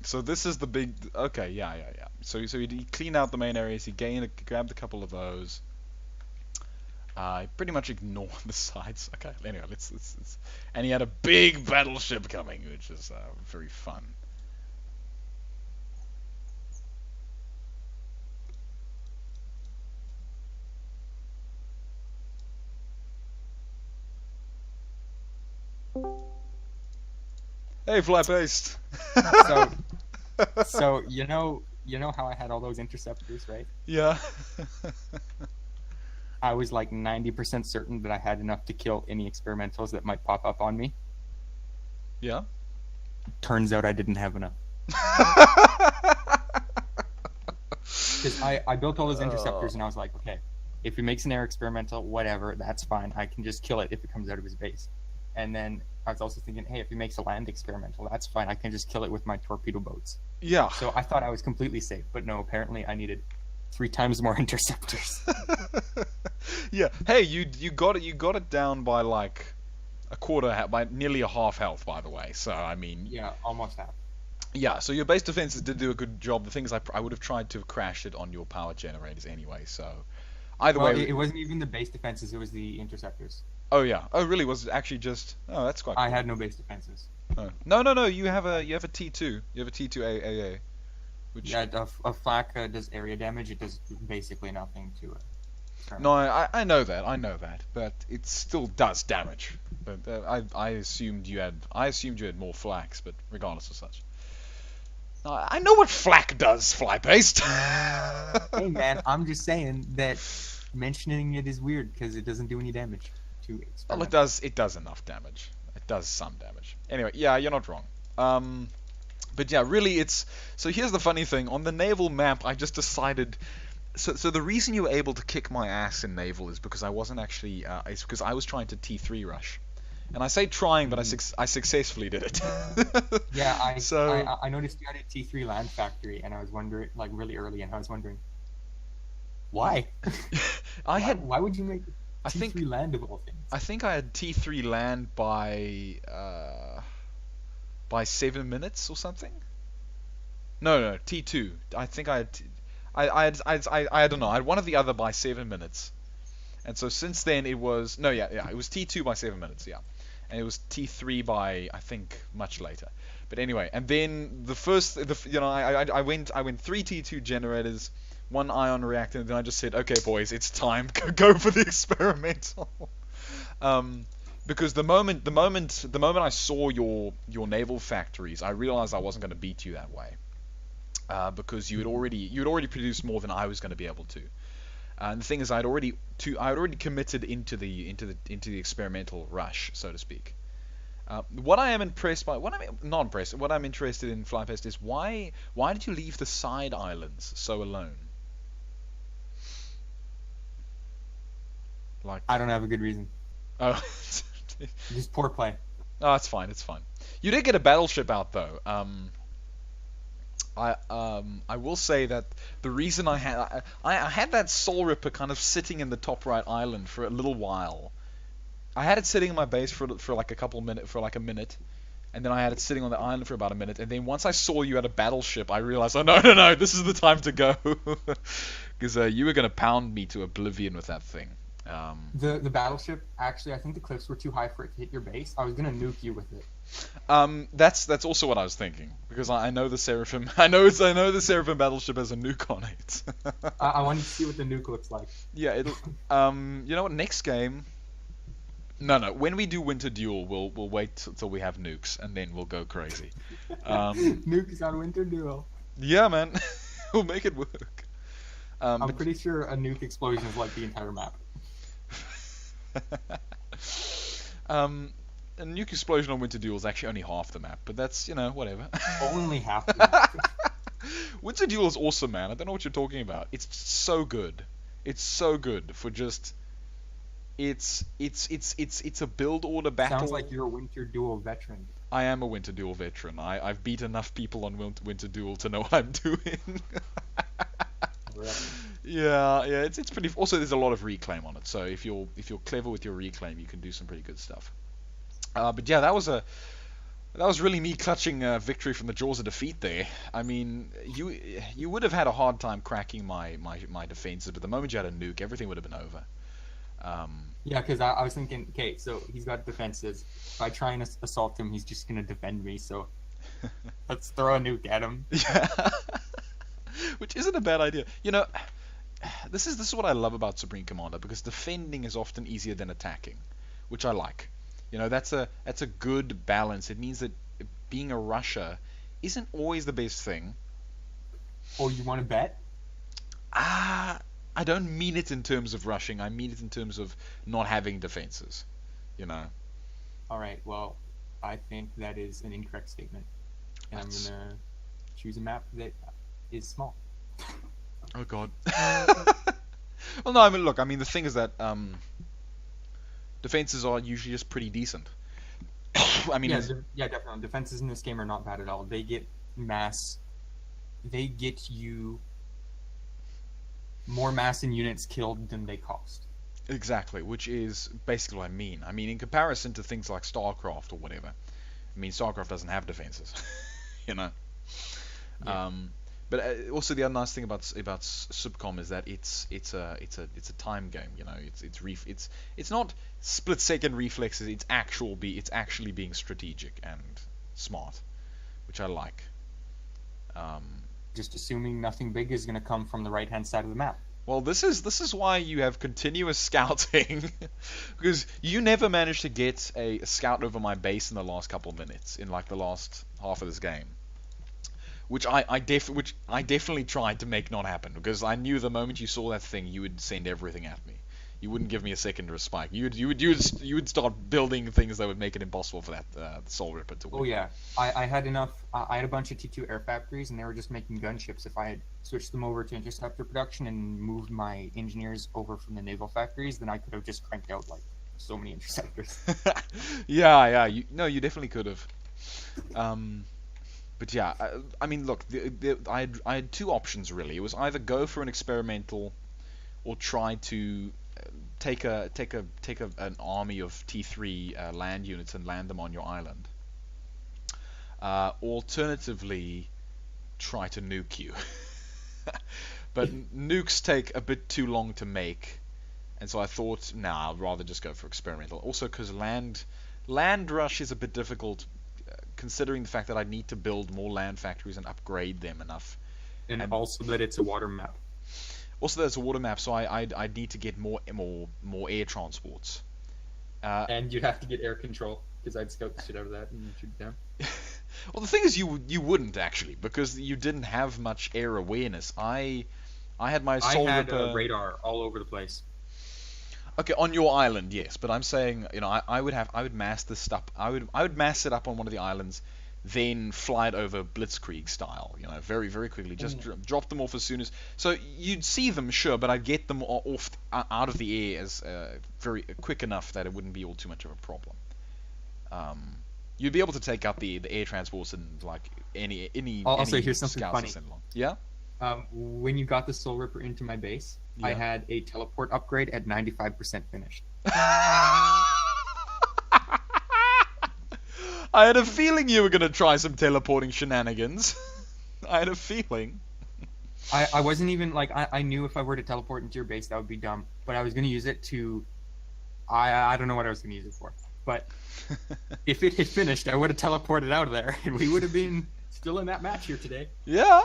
So this is the big... Okay, yeah. So you clean out the main areas, you grabbed a couple of those. Pretty much ignore the sides. Okay, anyway, let's... And he had a big battleship coming, which is very fun. Hey, Flypaste! So you know how I had all those interceptors, right? Yeah. I was like 90% certain that I had enough to kill any experimentals that might pop up on me. Yeah. Turns out I didn't have enough. Because I built all those interceptors and I was like, okay, if he makes an air experimental, whatever, that's fine. I can just kill it if it comes out of his base. And then I was also thinking, hey, if he makes a land experimental, that's fine. I can just kill it with my torpedo boats. Yeah. So I thought I was completely safe, but no, apparently I needed 3 times more interceptors. Yeah. Hey, you got it down by like a quarter, by nearly a half health, by the way. So I mean. Yeah, almost half. Yeah. So your base defenses did do a good job. The thing is, I would have tried to have crashed it on your power generators anyway. So either way. It wasn't even the base defenses; it was the interceptors. Oh yeah. Oh really? Was it actually just? Oh, that's quite. I cool. had no base defenses. Oh. No. You have a T2. You have a T2 AA. Which... Yeah, a flak does area damage. It does basically nothing to it. No, I know that, but it still does damage. But I assumed you had more flax, but regardless of such. I know what flak does, Flypaste. Hey man, I'm just saying that mentioning it is weird because it doesn't do any damage to experiment. Well, it does enough damage. It does some damage. Anyway, yeah, you're not wrong. But yeah, really, so here's the funny thing. On the naval map, I just decided. So the reason you were able to kick my ass in naval is because I wasn't actually. It's because I was trying to T3 rush, and I say trying, but I successfully did it. Yeah, I noticed you had a T3 land factory, and I was wondering, like really early, and I was wondering why. Why would you make T3 land of all things? I think I had T3 land by 7 minutes or something. No, T2. I think I don't know. I had one or the other by 7 minutes, and so since then it was it was T2 by 7 minutes, yeah, and it was T3 by I think much later. But anyway, and then I went 3 T2 generators, 1 ion reactor, and then I just said, okay boys, it's time, go for the experimental. Because the moment I saw your naval factories, I realized I wasn't going to beat you that way. Because you had already produced more than I was going to be able to, and the thing is, I had already committed into the experimental rush, so to speak. What I'm interested in, Flypaste, is why did you leave the side islands so alone? Like, I don't have a good reason. Oh, just poor play. Oh, it's fine. You did get a battleship out though. I will say that the reason I had that Soul Ripper kind of sitting in the top right island for a little while. I had it sitting in my base for like a minute, and then I had it sitting on the island for about a minute, and then once I saw you had a battleship, I realized, oh no, this is the time to go, because you were gonna pound me to oblivion with that thing. The battleship, actually, I think the cliffs were too high for it to hit your base. I was gonna nuke you with it. That's also what I was thinking because I know the Seraphim. I know the Seraphim battleship has a nuke on it. I wanted to see what the nuke looks like. Yeah, it'll. You know what? Next game. No, no. When we do Winter Duel, we'll wait till we have nukes and then we'll go crazy. Nukes on Winter Duel. Yeah, man. We'll make it work. I'm But pretty sure a nuke explosion is like the entire map. a nuke explosion on Winter Duel is actually only half the map, but that's whatever. Only half the map. Winter Duel is awesome, man. I don't know what you're talking about. It's so good. It's so good for just. It's a build order battle. Sounds like you're a Winter Duel veteran. I am a Winter Duel veteran. I've beat enough people on Winter Duel to know what I'm doing. Really? Yeah, it's pretty. Also, there's a lot of reclaim on it, so if you're clever with your reclaim, you can do some pretty good stuff. But yeah, that was really me clutching victory from the jaws of defeat there. I mean, you would have had a hard time cracking my defenses, but the moment you had a nuke, everything would have been over. Yeah, because I was thinking, okay, so he's got defenses. If I try and assault him, he's just gonna defend me. So let's throw a nuke at him. Yeah, which isn't a bad idea. This is what I love about Supreme Commander because defending is often easier than attacking, which I like. That's a good balance. It means that being a rusher isn't always the best thing. Oh, you want to bet? I don't mean it in terms of rushing. I mean it in terms of not having defenses. All right. Well, I think that is an incorrect statement, and I'm gonna choose a map that is small. Oh God. Well, no. I mean, the thing is that defenses are usually just pretty decent. I mean, yeah, definitely. Defenses in this game are not bad at all. They get you more mass and units killed than they cost. Exactly, which is basically what I mean. I mean, in comparison to things like StarCraft or whatever. I mean, StarCraft doesn't have defenses, Yeah. But also the other nice thing about SupCom is that it's a time game. It's not split second reflexes. It's actually being strategic and smart, which I like. Just assuming nothing big is going to come from the right hand side of the map. Well, this is why you have continuous scouting, because you never managed to get a scout over my base in the last couple of minutes, in like the last half of this game, which I definitely tried to make not happen, because I knew the moment you saw that thing, you would send everything at me. You wouldn't give me a second to respite. You would start building things that would make it impossible for that Soul Ripper to win. Oh yeah, I had enough. I had a bunch of T2 air factories, and they were just making gunships. If I had switched them over to interceptor production and moved my engineers over from the naval factories, then I could have just cranked out like so many interceptors. Yeah. You definitely could have. But yeah, I mean, look, I had two options really. It was either go for an experimental, or try to take an army of T3 land units and land them on your island. Alternatively, try to nuke you. But nukes take a bit too long to make, and so I thought, nah, I'd rather just go for experimental. Also, because land rush is a bit difficult, considering the fact that I need to build more land factories and upgrade them enough. And also that it's a water map. Also, there's a water map, so I need to get more air transports. And you'd have to get air control, because I'd scout the shit out of that and shoot it down. Well, the thing is, you wouldn't actually, because you didn't have much air awareness. I had my Soul Ripper. I had radar all over the place. Okay, on your island, yes, but I'm saying, I would mass this stuff. I would mass it up on one of the islands, then fly it over blitzkrieg style, very, very quickly. Just drop them off as soon as. So you'd see them, sure, but I'd get them off out of the air as very quick enough that it wouldn't be all too much of a problem. You'd be able to take out the air transports and like any. Also, any here's something scouts funny. to send along. Yeah. When you got the Soul Ripper into my base, Yeah. I had a teleport upgrade at 95% finished. I had a feeling you were going to try some teleporting shenanigans. I had a feeling. I wasn't even, like, I knew if I were to teleport into your base, that would be dumb. But I was going to use it to... I don't know what I was going to use it for. But if it had finished, I would have teleported out of there, and we would have been still in that match here today. Yeah.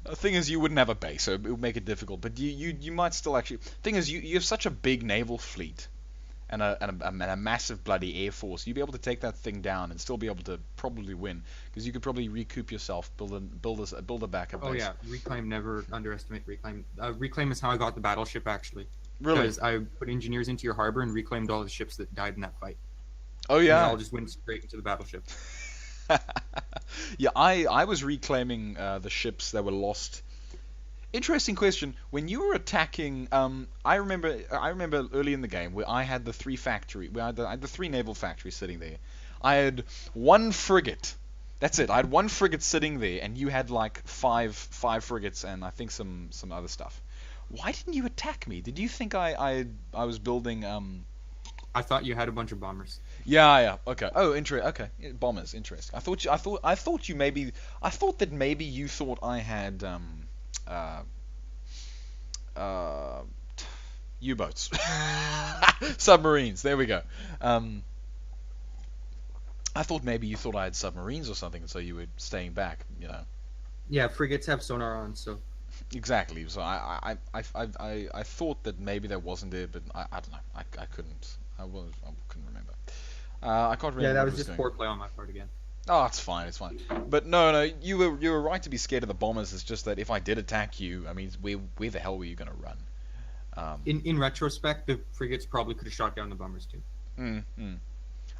The thing is, you wouldn't have a base, so it would make it difficult. But you might still actually. Thing is, you have such a big naval fleet and a massive bloody air force. You'd be able to take that thing down and still be able to probably win, because you could probably recoup yourself, build a backup base. Oh yeah, reclaim. Never underestimate reclaim. Reclaim is how I got the battleship actually. Really? Because I put engineers into your harbor and reclaimed all the ships that died in that fight. Oh And yeah. they all just went straight into the battleship. Yeah, I was reclaiming the ships that were lost. Interesting question. When you were attacking, I remember early in the game where I had the I had the three naval factories sitting there. I had one frigate. That's it. I had one frigate sitting there, and you had like five frigates and I think some other stuff. Why didn't you attack me? Did you think I was building I thought you had a bunch of bombers. Yeah. Okay. Oh, okay. Yeah, bombers. Interesting. I thought that maybe you thought I had U-boats, submarines. There we go. I thought maybe you thought I had submarines or something, and so you were staying back. You know. Yeah, frigates have sonar on, so. Exactly. So I thought that maybe that wasn't it, but I don't know. I couldn't. I couldn't remember. I can't remember. Yeah, that what was just poor play on my part again. Oh, it's fine. But no, you were right to be scared of the bombers. It's just that if I did attack you, I mean, where the hell were you going to run? In retrospect, the frigates probably could have shot down the bombers too.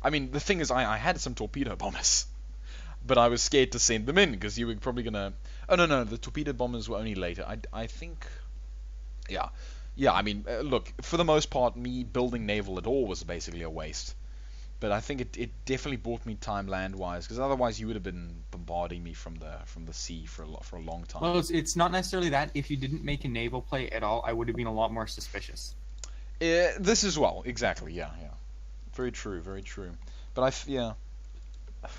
I mean, the thing is, I had some torpedo bombers, but I was scared to send them in because you were probably gonna. Oh no, the torpedo bombers were only later. I think. Yeah. I mean, look, for the most part, me building naval at all was basically a waste. But I think it definitely bought me time land-wise, because otherwise you would have been bombarding me from the sea for a long time. Well, it's not necessarily that. If you didn't make a naval play at all, I would have been a lot more suspicious. This as well, exactly. Yeah. Very true. But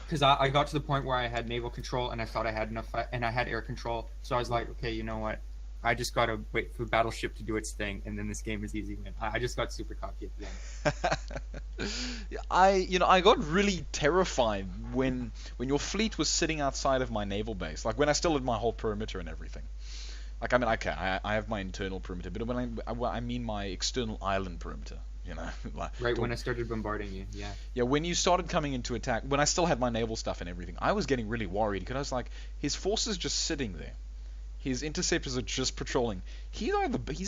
Because I got to the point where I had naval control, and I thought I had enough, and I had air control. So I was like, okay, you know what? I just gotta wait for the battleship to do its thing, and then this game is easy win. I just got super cocky at the end. I got really terrified when your fleet was sitting outside of my naval base, like when I still had my whole perimeter and everything. Like, I mean, okay, I have my internal perimeter, but when I mean my external island perimeter, you know. Right when I started bombarding you, yeah. Yeah, when you started coming into attack, when I still had my naval stuff and everything, I was getting really worried, because I was like, his forces just sitting there. His interceptors are just patrolling. He's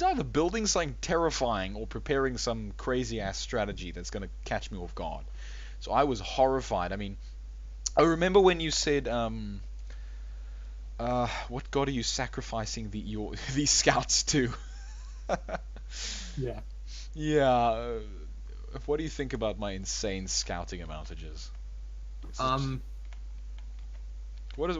either building something terrifying or preparing some crazy ass strategy that's going to catch me off guard. So I was horrified. I mean, I remember when you said, what god are you sacrificing these scouts to? Yeah. Yeah. What do you think about my insane scouting advantages? What is?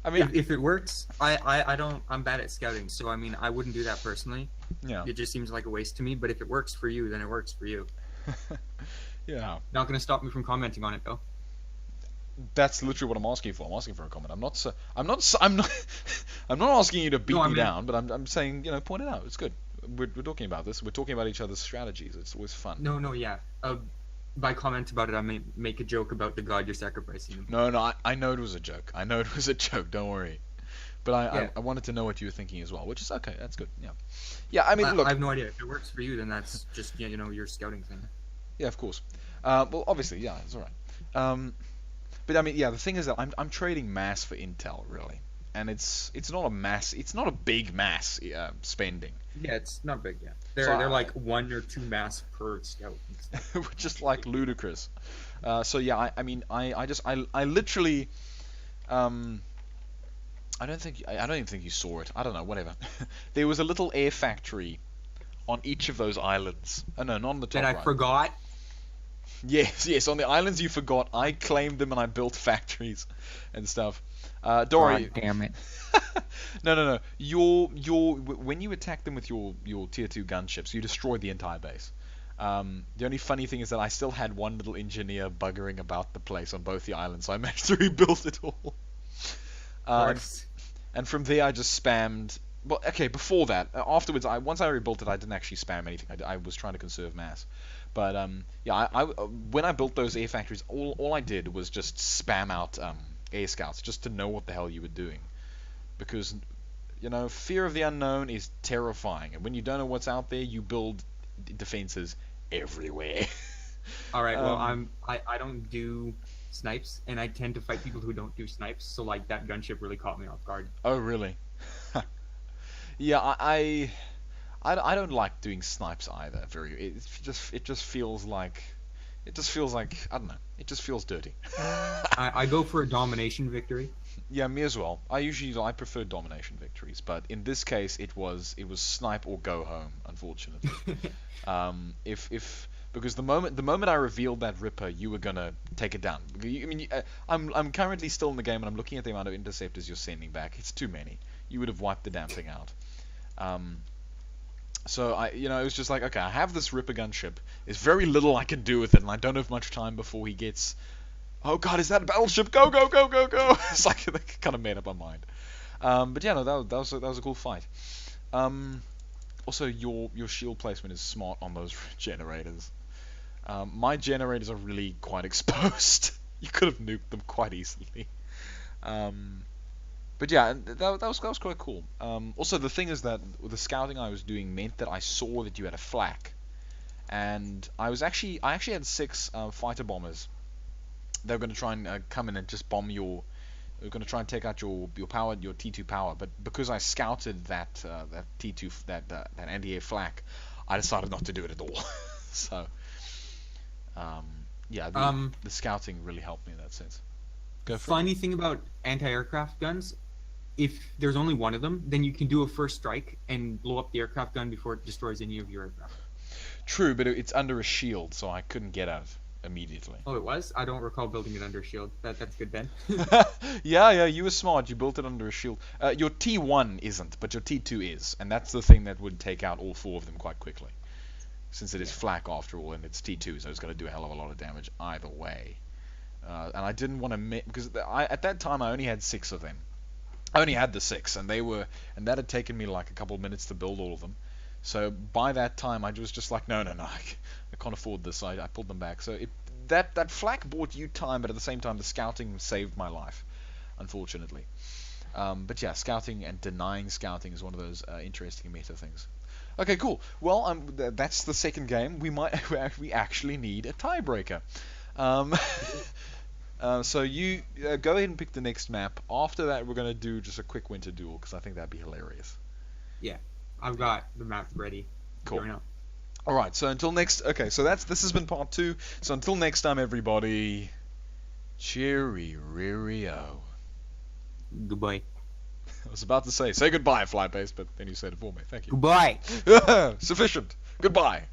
I mean, if it works, I don't. I'm bad at scouting, so I mean, I wouldn't do that personally. Yeah. It just seems like a waste to me. But if it works for you, then it works for you. Yeah. Not going to stop me from commenting on it though. That's literally what I'm asking for. I'm asking for a comment. I'm not asking you to beat me down, but I'm saying, point it out. It's good. We're talking about this. We're talking about each other's strategies. It's always fun. No, yeah. By comment about it, I may make a joke about the god you're sacrificing him. No, I know it was a joke. Don't worry. But I wanted to know what you were thinking as well, which is okay. That's good. Yeah. I mean, look. I have no idea. If it works for you, then that's just your scouting thing. Yeah, of course. Well, obviously, yeah, it's all right. But I mean, yeah, the thing is that I'm trading mass for intel, really, and it's not a big mass spending. Yeah, it's not big. Yeah, they're like 1 or 2 mass per scout, which is like ludicrous. So yeah, I mean, I literally, I don't even think you saw it. I don't know, whatever. There was a little air factory on each of those islands. Oh no, not on the top that I right. forgot. Yes, on the islands you forgot, I claimed them and I built factories and stuff. Dory. God damn it. No. When you attack them with your tier 2 gunships, you destroy the entire base. The only funny thing is that I still had one little engineer buggering about the place on both the islands, so I managed to rebuild it all. And from there I just spammed. Well, okay, before that, afterwards, once I rebuilt it, I didn't actually spam anything. I was trying to conserve mass. But yeah, when I built those air factories, all I did was just spam out air scouts just to know what the hell you were doing, because fear of the unknown is terrifying, and when you don't know what's out there, you build defenses everywhere. All right. Well, I don't do snipes, and I tend to fight people who don't do snipes. So like that gunship really caught me off guard. Oh really? Yeah, I don't like doing snipes either. It just feels like I don't know. It just feels dirty. I go for a domination victory. Yeah, me as well. I prefer domination victories, but in this case it was snipe or go home, unfortunately. If because the moment I revealed that Ripper, you were gonna take it down. I'm currently still in the game and I'm looking at the amount of interceptors you're sending back. It's too many. You would have wiped the damn thing out. So it was just like, okay, I have this Ripper gunship. There's very little I can do with it, and I don't have much time before he gets. Oh God, is that a battleship? Go, go, go, go, go! It's like they kind of made up my mind. But yeah, no, that was a cool fight. Also, your shield placement is smart on those generators. My generators are really quite exposed. You could have nuked them quite easily. But yeah, that was quite cool. Also, the thing is that the scouting I was doing meant that I saw that you had a flak, and I actually had 6 fighter bombers. They were going to try and come in and just bomb your. They were going to try and take out your power, your T2 power. But because I scouted that T2 that anti-air flak, I decided not to do it at all. So yeah, the scouting really helped me in that sense. Funny thing about anti-aircraft guns, if there's only one of them, then you can do a first strike and blow up the aircraft gun before it destroys any of your aircraft. True, but it's under a shield, so I couldn't get out immediately. Oh, it was? I don't recall building it under a shield. That's good then. Yeah, you were smart. You built it under a shield. Your T1 isn't, but your T2 is, and that's the thing that would take out all 4 of them quite quickly. Since it is flak after all, and it's T2, so it's going to do a hell of a lot of damage either way. And I didn't want to because at that time I only had 6 of them. I only had the 6, and that had taken me like a couple of minutes to build all of them. So by that time I was just like, no, I can't afford this. So I pulled them back. So that flak bought you time, but at the same time the scouting saved my life, unfortunately. But yeah, scouting and denying scouting is one of those interesting meta things. Okay, cool. Well, that's the second game. We actually need a tiebreaker. So you go ahead and pick the next map. After that, we're going to do just a quick winter duel, because I think that'd be hilarious. Yeah, I've got the map ready. Cool. Alright, so until next... Okay, so this has been part 2. So until next time, everybody... Cheerio. Goodbye. I was about to say goodbye, Flypaste, but then you said it for me. Thank you. Goodbye. Sufficient. Goodbye.